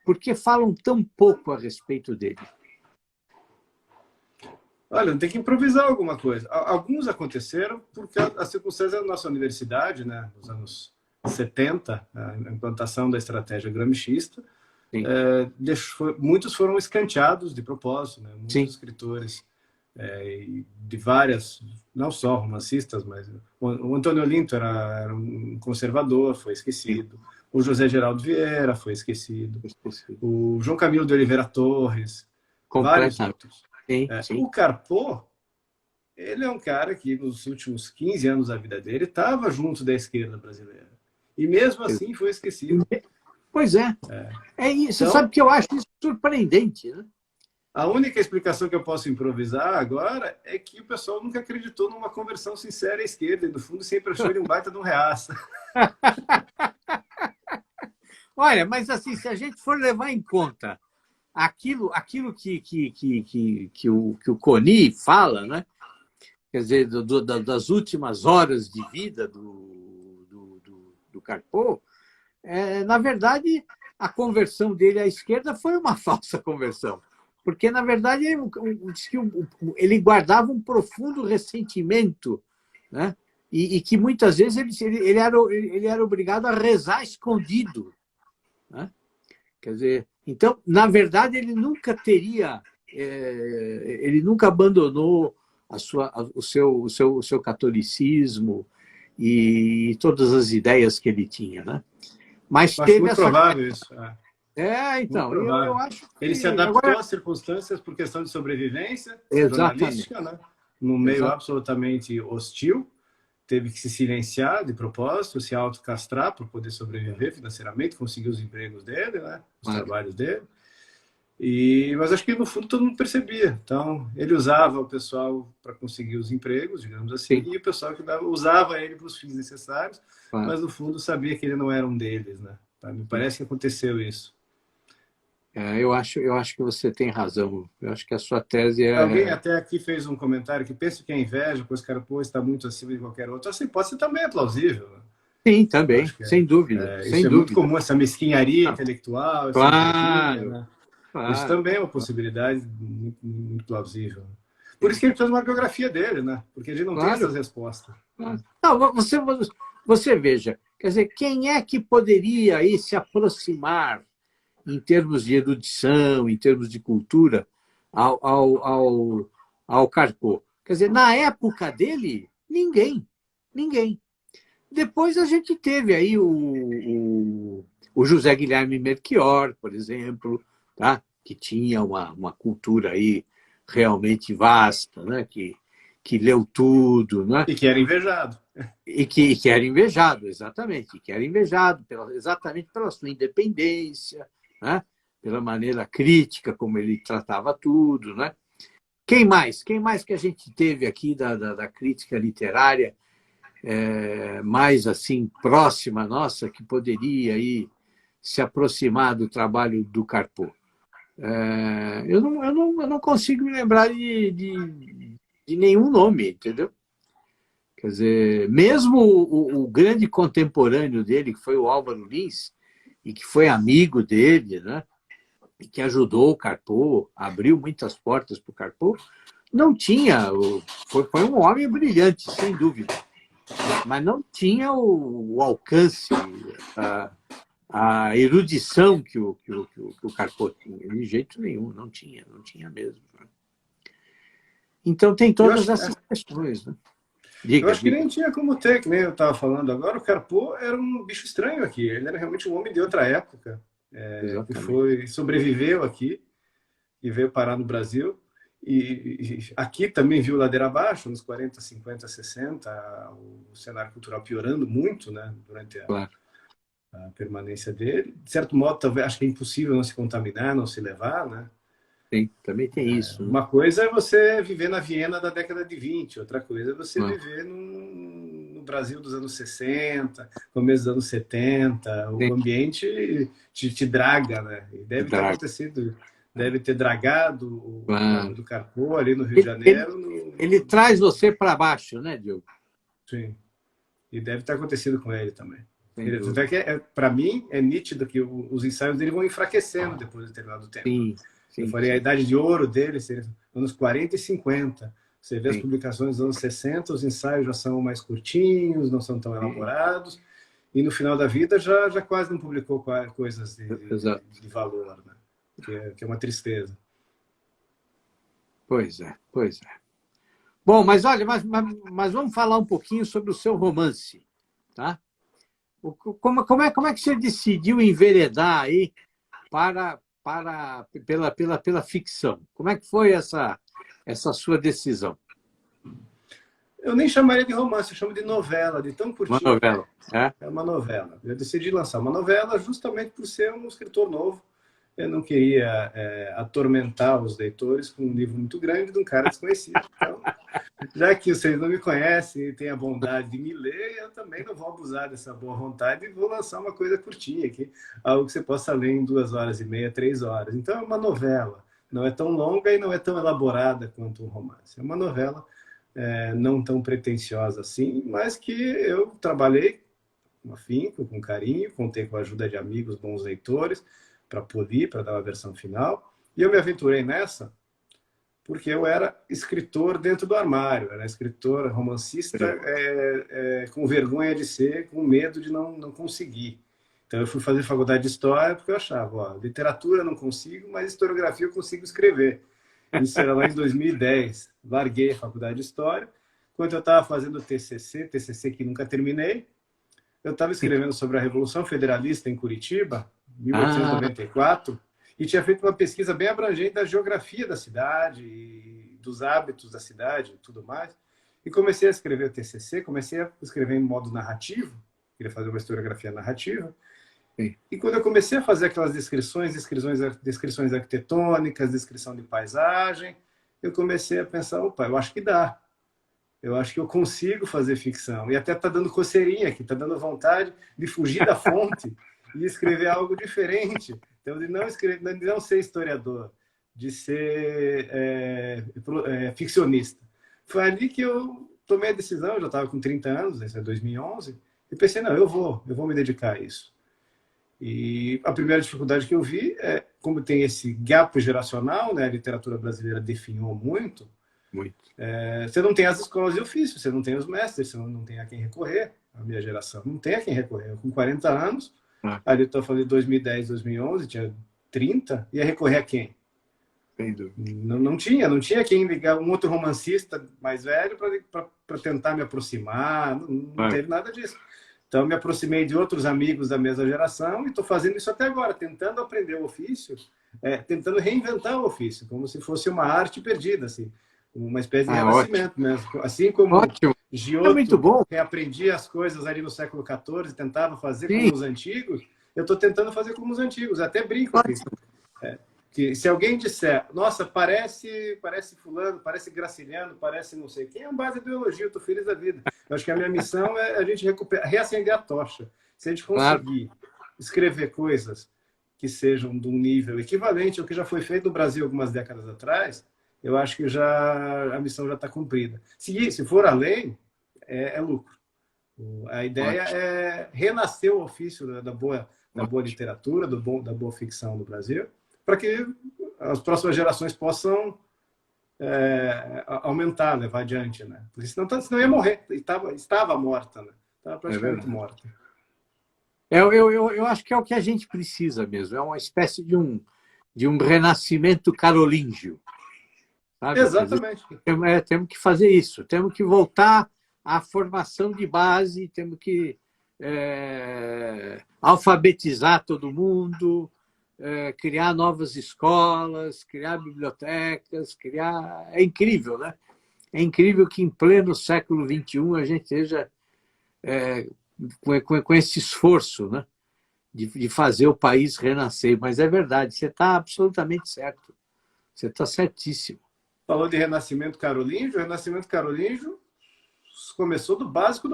Por que falam tão pouco a respeito dele? Olha, tem que improvisar alguma coisa. Alguns aconteceram porque a circunstância da nossa universidade, né, nos anos 70, a implantação da estratégia gramsciista, muitos foram escanteados de propósito, né? Muitos escritores de várias, não só romancistas, mas o Antônio Olinto era um conservador, foi esquecido. O José Geraldo Vieira foi esquecido. O João Camilo de Oliveira Torres, vários outros. Sim. O Carpo, ele é um cara que nos últimos 15 anos da vida dele estava junto da esquerda brasileira. E mesmo assim foi esquecido. Pois é. Isso. Então, sabe que eu acho isso surpreendente, né? A única explicação que eu posso improvisar agora é que o pessoal nunca acreditou numa conversão sincera à esquerda e, no fundo, sempre achou ele um baita de um reaça. Olha, mas assim, se a gente for levar em conta aquilo que o Coni fala, né? Quer dizer, das últimas horas de vida do Carpo, na verdade, a conversão dele à esquerda foi uma falsa conversão. Porque, na verdade, ele guardava um profundo ressentimento, né? E que muitas vezes ele era obrigado a rezar escondido, né? Quer dizer, então, na verdade, ele nunca abandonou o seu catolicismo e todas as ideias que ele tinha, né? Mas eu teve acho muito provável isso. Então, eu acho que... Ele se adaptou às circunstâncias por questão de sobrevivência jornalística, né? Num meio absolutamente hostil, teve que se silenciar de propósito, se autocastrar para poder sobreviver financeiramente, conseguir os empregos dele, né? Os trabalhos dele. Mas acho que, no fundo, todo mundo percebia. Então, ele usava o pessoal para conseguir os empregos, digamos assim, e o pessoal que usava ele para os fins necessários, mas, no fundo, sabia que ele não era um deles, né? Me parece que aconteceu isso. Eu acho que você tem razão. Eu acho que a sua tese é... Alguém até aqui fez um comentário que pensa que é inveja, pois o cara está muito acima de qualquer outro. Essa hipótese também é plausível. Né? Sim, também, sem dúvida. Isso é muito comum, essa mesquinharia intelectual. Claro, né? Isso também é uma possibilidade muito, muito plausível. Por isso que ele fez uma biografia dele, né? Porque ele não tem essas respostas. Não, você veja, quer dizer, quem é que poderia aí se aproximar em termos de erudição, em termos de cultura, ao Carpo? Quer dizer, na época dele, ninguém. Depois a gente teve aí o José Guilherme Melchior, por exemplo, tá? Que tinha uma cultura aí realmente vasta, né? Que leu tudo. Né? E que era invejado. E que era invejado, exatamente. Que era invejado exatamente pela sua independência, né? Pela maneira crítica como ele tratava tudo. Né? Quem mais? Quem mais que a gente teve aqui da crítica literária mais assim próxima nossa, que poderia aí se aproximar do trabalho do Carpo? Eu não consigo me lembrar de nenhum nome, entendeu? Quer dizer, mesmo o grande contemporâneo dele, que foi o Álvaro Lins, e que foi amigo dele, né? E que ajudou o Carpo, abriu muitas portas para o Carpo, não tinha... Foi um homem brilhante, sem dúvida, mas não tinha o alcance, a erudição que o Carpo tinha, de jeito nenhum, não tinha mesmo. Né? Então, tem todas essas questões. Né? Eu acho que nem tinha como ter, que nem eu estava falando agora, o Carpo era um bicho estranho aqui, ele era realmente um homem de outra época, que sobreviveu aqui e veio parar no Brasil. E aqui também viu ladeira abaixo, nos 40, 50, 60, o cenário cultural piorando muito, né, durante a permanência dele. De certo modo, talvez, acho que é impossível não se contaminar, não se levar, né? Sim, também tem isso. Uma coisa é você viver na Viena da década de 20, outra coisa é você viver no Brasil dos anos 60, começo dos anos 70. O ambiente te draga, né? E deve ter acontecido, deve ter dragado o do Carpo ali no Rio de Janeiro. Ele traz você para baixo, né, Diogo? Sim. E deve ter acontecido com ele também. Para mim, é nítido que os ensaios dele vão enfraquecendo depois de determinado tempo. Sim. Eu falei, a idade de ouro dele seria anos 40 e 50. Você vê as publicações dos anos 60, os ensaios já são mais curtinhos, não são tão elaborados. E no final da vida já quase não publicou coisas de valor, né? Que é uma tristeza. Pois é. Bom, mas olha, mas vamos falar um pouquinho sobre o seu romance, tá? Como é que você decidiu enveredar aí pela ficção? Como é que foi essa sua decisão? Eu nem chamaria de romance, eu chamo de novela, de tão Uma curtinha que é. novela, é? É uma novela. Eu decidi lançar uma novela justamente por ser um escritor novo. Eu não queria atormentar os leitores com um livro muito grande de um cara desconhecido. Então, já que vocês não me conhecem e têm a bondade de me ler, eu também não vou abusar dessa boa vontade e vou lançar uma coisa curtinha aqui, algo que você possa ler em 2 horas e meia, 3 horas. Então é uma novela, não é tão longa e não é tão elaborada quanto um romance. É uma novela não tão pretensiosa assim, mas que eu trabalhei com afinco, com carinho, contei com a ajuda de amigos, bons leitores, para polir, para dar uma versão final. E eu me aventurei nessa porque eu era escritor dentro do armário, era escritor, romancista, com vergonha de ser, com medo de não conseguir. Então eu fui fazer faculdade de História porque eu achava, ó, literatura eu não consigo, mas historiografia eu consigo escrever. Isso era lá em 2010. Larguei a faculdade de História. Enquanto eu estava fazendo TCC que nunca terminei, eu estava escrevendo sobre a Revolução Federalista em Curitiba, Ah, 1894, e tinha feito uma pesquisa bem abrangente da geografia da cidade, e dos hábitos da cidade e tudo mais. E comecei a escrever o TCC, comecei a escrever em modo narrativo, queria fazer uma historiografia narrativa. sim. E quando eu comecei a fazer aquelas descrições arquitetônicas, descrição de paisagem, eu comecei a pensar, opa, eu acho que dá. Eu acho que eu consigo fazer ficção. E até está dando coceirinha aqui, está dando vontade de fugir da fonte e escrever algo diferente. Então, de não ser historiador, de ser ficcionista. Foi ali que eu tomei a decisão, eu já estava com 30 anos, isso é 2011, e pensei, não, eu vou me dedicar a isso. E a primeira dificuldade que eu vi é, como tem esse gap geracional, né, a literatura brasileira definhou muito, Muito. você não tem as escolas de ofício, você não tem os mestres, você não tem a quem recorrer. A minha geração não tem a quem recorrer. Eu, com 40 anos, Ah, ali estou falando de 2010, 2011, tinha 30, ia recorrer a quem? sem dúvida. Não tinha quem ligar um outro romancista mais velho para tentar me aproximar, não Ah, teve nada disso. Então, me aproximei de outros amigos da mesma geração e estou fazendo isso até agora, tentando aprender o ofício, tentando reinventar o ofício, como se fosse uma arte perdida, assim, uma espécie de ótimo. renascimento mesmo. Assim como Ótimo. É muito Giotto bom. reaprendia as coisas ali no século XIV, tentava fazer Sim, como os antigos, eu estou tentando fazer como os antigos. Até brinco aqui ótimo. que se alguém disser, nossa, parece fulano, parece Graciliano, parece não sei quem, é um base do elogio, estou feliz da vida. Eu acho que a minha missão é a gente reacender a tocha. Se a gente Claro. conseguir escrever coisas que sejam de um nível equivalente ao que já foi feito no Brasil algumas décadas atrás, eu acho que já a missão já está cumprida. Se for além, é lucro. A ideia Ótimo. é renascer o ofício da boa Ótimo. literatura, da boa ficção no Brasil, para que as próximas gerações possam aumentar, levar adiante, né? Porque senão ia morrer, estava morta, né? Estava É praticamente verdade. morta. Eu acho que é o que a gente precisa mesmo. É uma espécie de um renascimento carolíngio, sabe? Quer dizer, Exatamente. temos que fazer isso. Temos que voltar à formação de base, temos que alfabetizar todo mundo, criar novas escolas, criar bibliotecas, criar. É incrível, né? É incrível que em pleno século XXI a gente esteja com esse esforço, né? De fazer o país renascer. Mas é verdade, você está absolutamente certo. Você está certíssimo. Falou de Renascimento Carolíngio. O Renascimento Carolíngio começou do básico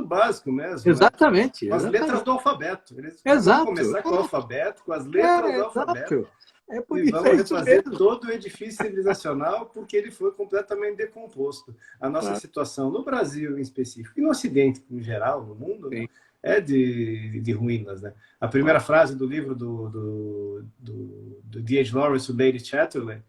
mesmo, né? Exatamente, Com as letras exatamente. do alfabeto. Eles vão Exato. começar com o alfabeto, com as letras do alfabeto, Exato. É por e isso, vão é isso refazer mesmo. todo o edifício civilizacional porque ele foi completamente decomposto. A nossa Claro, situação no Brasil em específico e no Ocidente em geral, no mundo, né, sim, é de ruínas. Né? A primeira claro. frase do livro do D.H. Lawrence, o Lady Chatterley,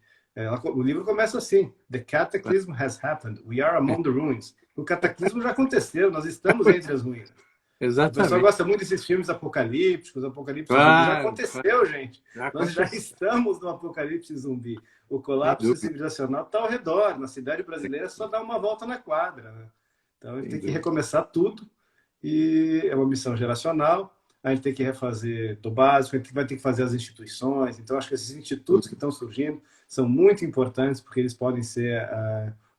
o livro começa assim: The cataclysm has happened. We are among the ruins. O cataclismo já aconteceu, nós estamos entre as ruínas. O pessoal Exatamente. gosta muito desses filmes apocalípticos, apocalipse zumbi. Já Claro, aconteceu, gente. já Nós já aconteceu, estamos no apocalipse zumbi. O sem colapso dúvida, civilizacional está ao redor. Na cidade brasileira, é só dar uma volta na quadra, né? Então, a gente sem tem que dúvida. recomeçar tudo. E é uma missão geracional. A gente tem que refazer do básico, a gente vai ter que fazer as instituições. Então, acho que esses institutos que estão surgindo são muito importantes, porque eles podem ser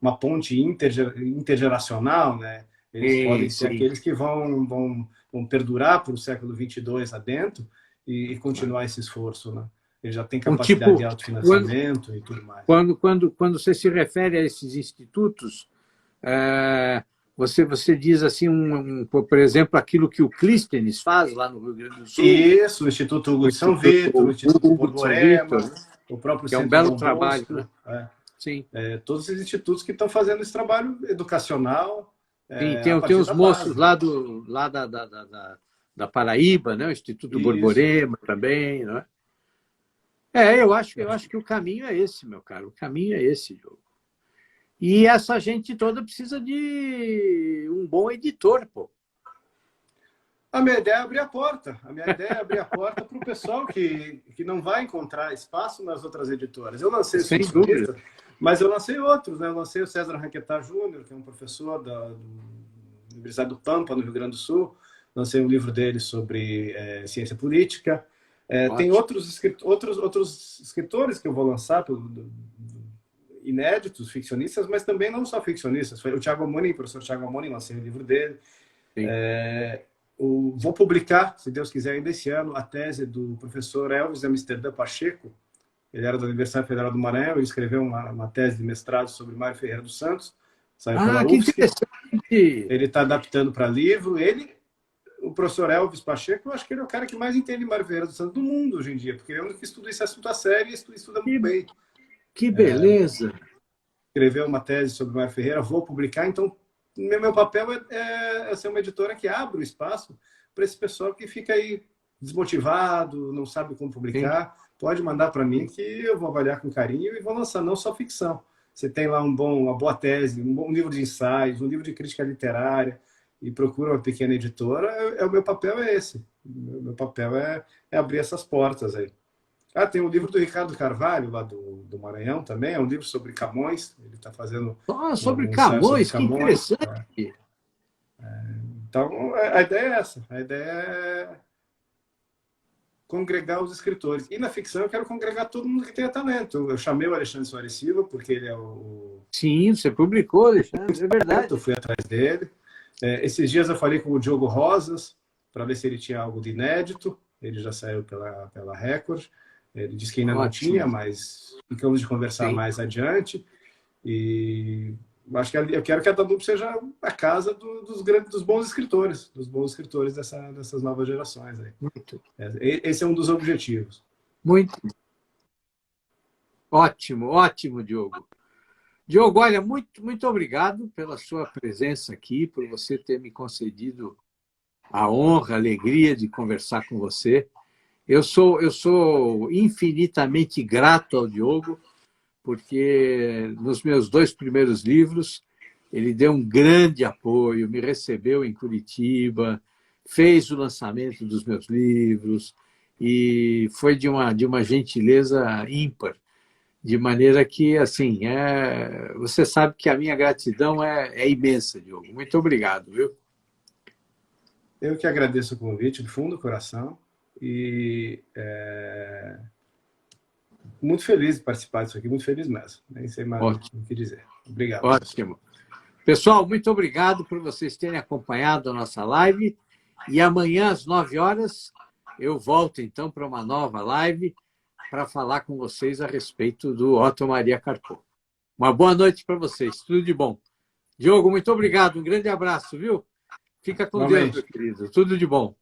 uma ponte intergeracional, né? Eles podem Sim, ser sim. aqueles que vão perdurar para o século XXII adentro e continuar esse esforço, né? Ele já tem Um capacidade de tipo, quando, autofinanciamento e tudo mais. quando você se refere a esses institutos, é, você diz assim, por exemplo, aquilo que o Clístenes faz lá no Rio Grande do Sul, Isso, o Instituto Hugo o de São Instituto Vitor, o Instituto Hugo de São Vitor, Borborema, né? o próprio Que é um Centro belo Dom trabalho, né? Bosco, Sim. todos esses institutos que estão fazendo esse trabalho educacional Sim, a tem partir os da moços base. lá da Paraíba, né? O Instituto Isso. Borborema também, né? Eu acho que o caminho é esse, meu caro. O caminho é esse, Diogo. E essa gente toda precisa de um bom editor, pô. A minha ideia é abrir a porta. A minha ideia é abrir a porta para o pessoal que não vai encontrar espaço nas outras editoras. Eu lancei os Sem dúvida. ficcionistas, mas eu lancei outros, né? Eu lancei o César Ranquetar Júnior, que é um professor da Universidade do Pampa, no Rio Grande do Sul. Lancei um livro dele sobre ciência política. Tem Ótimo. outros escritores que eu vou lançar, inéditos, ficcionistas, mas também não só ficcionistas. Foi o Thiago Amorim, o professor Thiago Amorim, lancei o livro dele. Sim. Vou publicar, se Deus quiser, ainda esse ano, a tese do professor Elvis Amsterdã Pacheco. Ele era da Universidade Federal do Maranhão, ele escreveu uma tese de mestrado sobre Mário Ferreira dos Santos, saiu pela Que UFSC. interessante. Ele está adaptando para livro. O professor Elvis Pacheco, eu acho que ele é o cara que mais entende Mário Ferreira dos Santos do mundo hoje em dia, porque ele é o único que estuda esse assunto a sério e estuda muito bem. Que beleza. Escreveu uma tese sobre Mário Ferreira, vou publicar, então meu papel é ser uma editora que abre o espaço para esse pessoal que fica aí desmotivado, não sabe como Sim. publicar. Pode mandar para mim que eu vou avaliar com carinho e vou lançar não só ficção. Você tem lá uma boa tese, um bom livro de ensaios, um livro de crítica literária e procura uma pequena editora, o meu papel é esse. O meu papel é abrir essas portas aí. Tem o livro do Ricardo Carvalho, lá do Maranhão também, é um livro sobre Camões, ele está fazendo Sobre um ensaio sobre Camões, que Camões. interessante. Então, a ideia é essa, a ideia é congregar os escritores. E na ficção eu quero congregar todo mundo que tenha talento. Eu chamei o Alexandre Soares Silva, porque ele é o... Sim, você publicou, Alexandre, é verdade. Eu fui atrás dele. Esses dias eu falei com o Diogo Rosas, para ver se ele tinha algo de inédito. Ele já saiu pela Record. Ele disse que ainda não tinha, mas ficamos de conversar mais adiante. E acho que eu quero que a Danube seja a casa dos bons escritores, dessas novas gerações. Aí. Muito. Esse é um dos objetivos. Muito. Ótimo, ótimo, Diogo. Diogo, olha, muito obrigado pela sua presença aqui, por você ter me concedido a honra, a alegria de conversar com você. Eu sou infinitamente grato ao Diogo, porque nos meus 2 primeiros livros ele deu um grande apoio, me recebeu em Curitiba, fez o lançamento dos meus livros e foi de uma gentileza ímpar, de maneira que, assim, você sabe que a minha gratidão é imensa, Diogo. Muito obrigado, viu? Eu que agradeço o convite, do fundo do coração, e muito feliz de participar disso aqui, muito feliz mesmo. Nem sei mais o que dizer. Obrigado. Ótimo. Pessoal, muito obrigado por vocês terem acompanhado a nossa live. E amanhã, às 9 horas, eu volto, então, para uma nova live para falar com vocês a respeito do Otto Maria Carpo. Uma boa noite para vocês. Tudo de bom. Diogo, muito obrigado. Um grande abraço, viu? Fica com Deus, meu querido. Tudo de bom.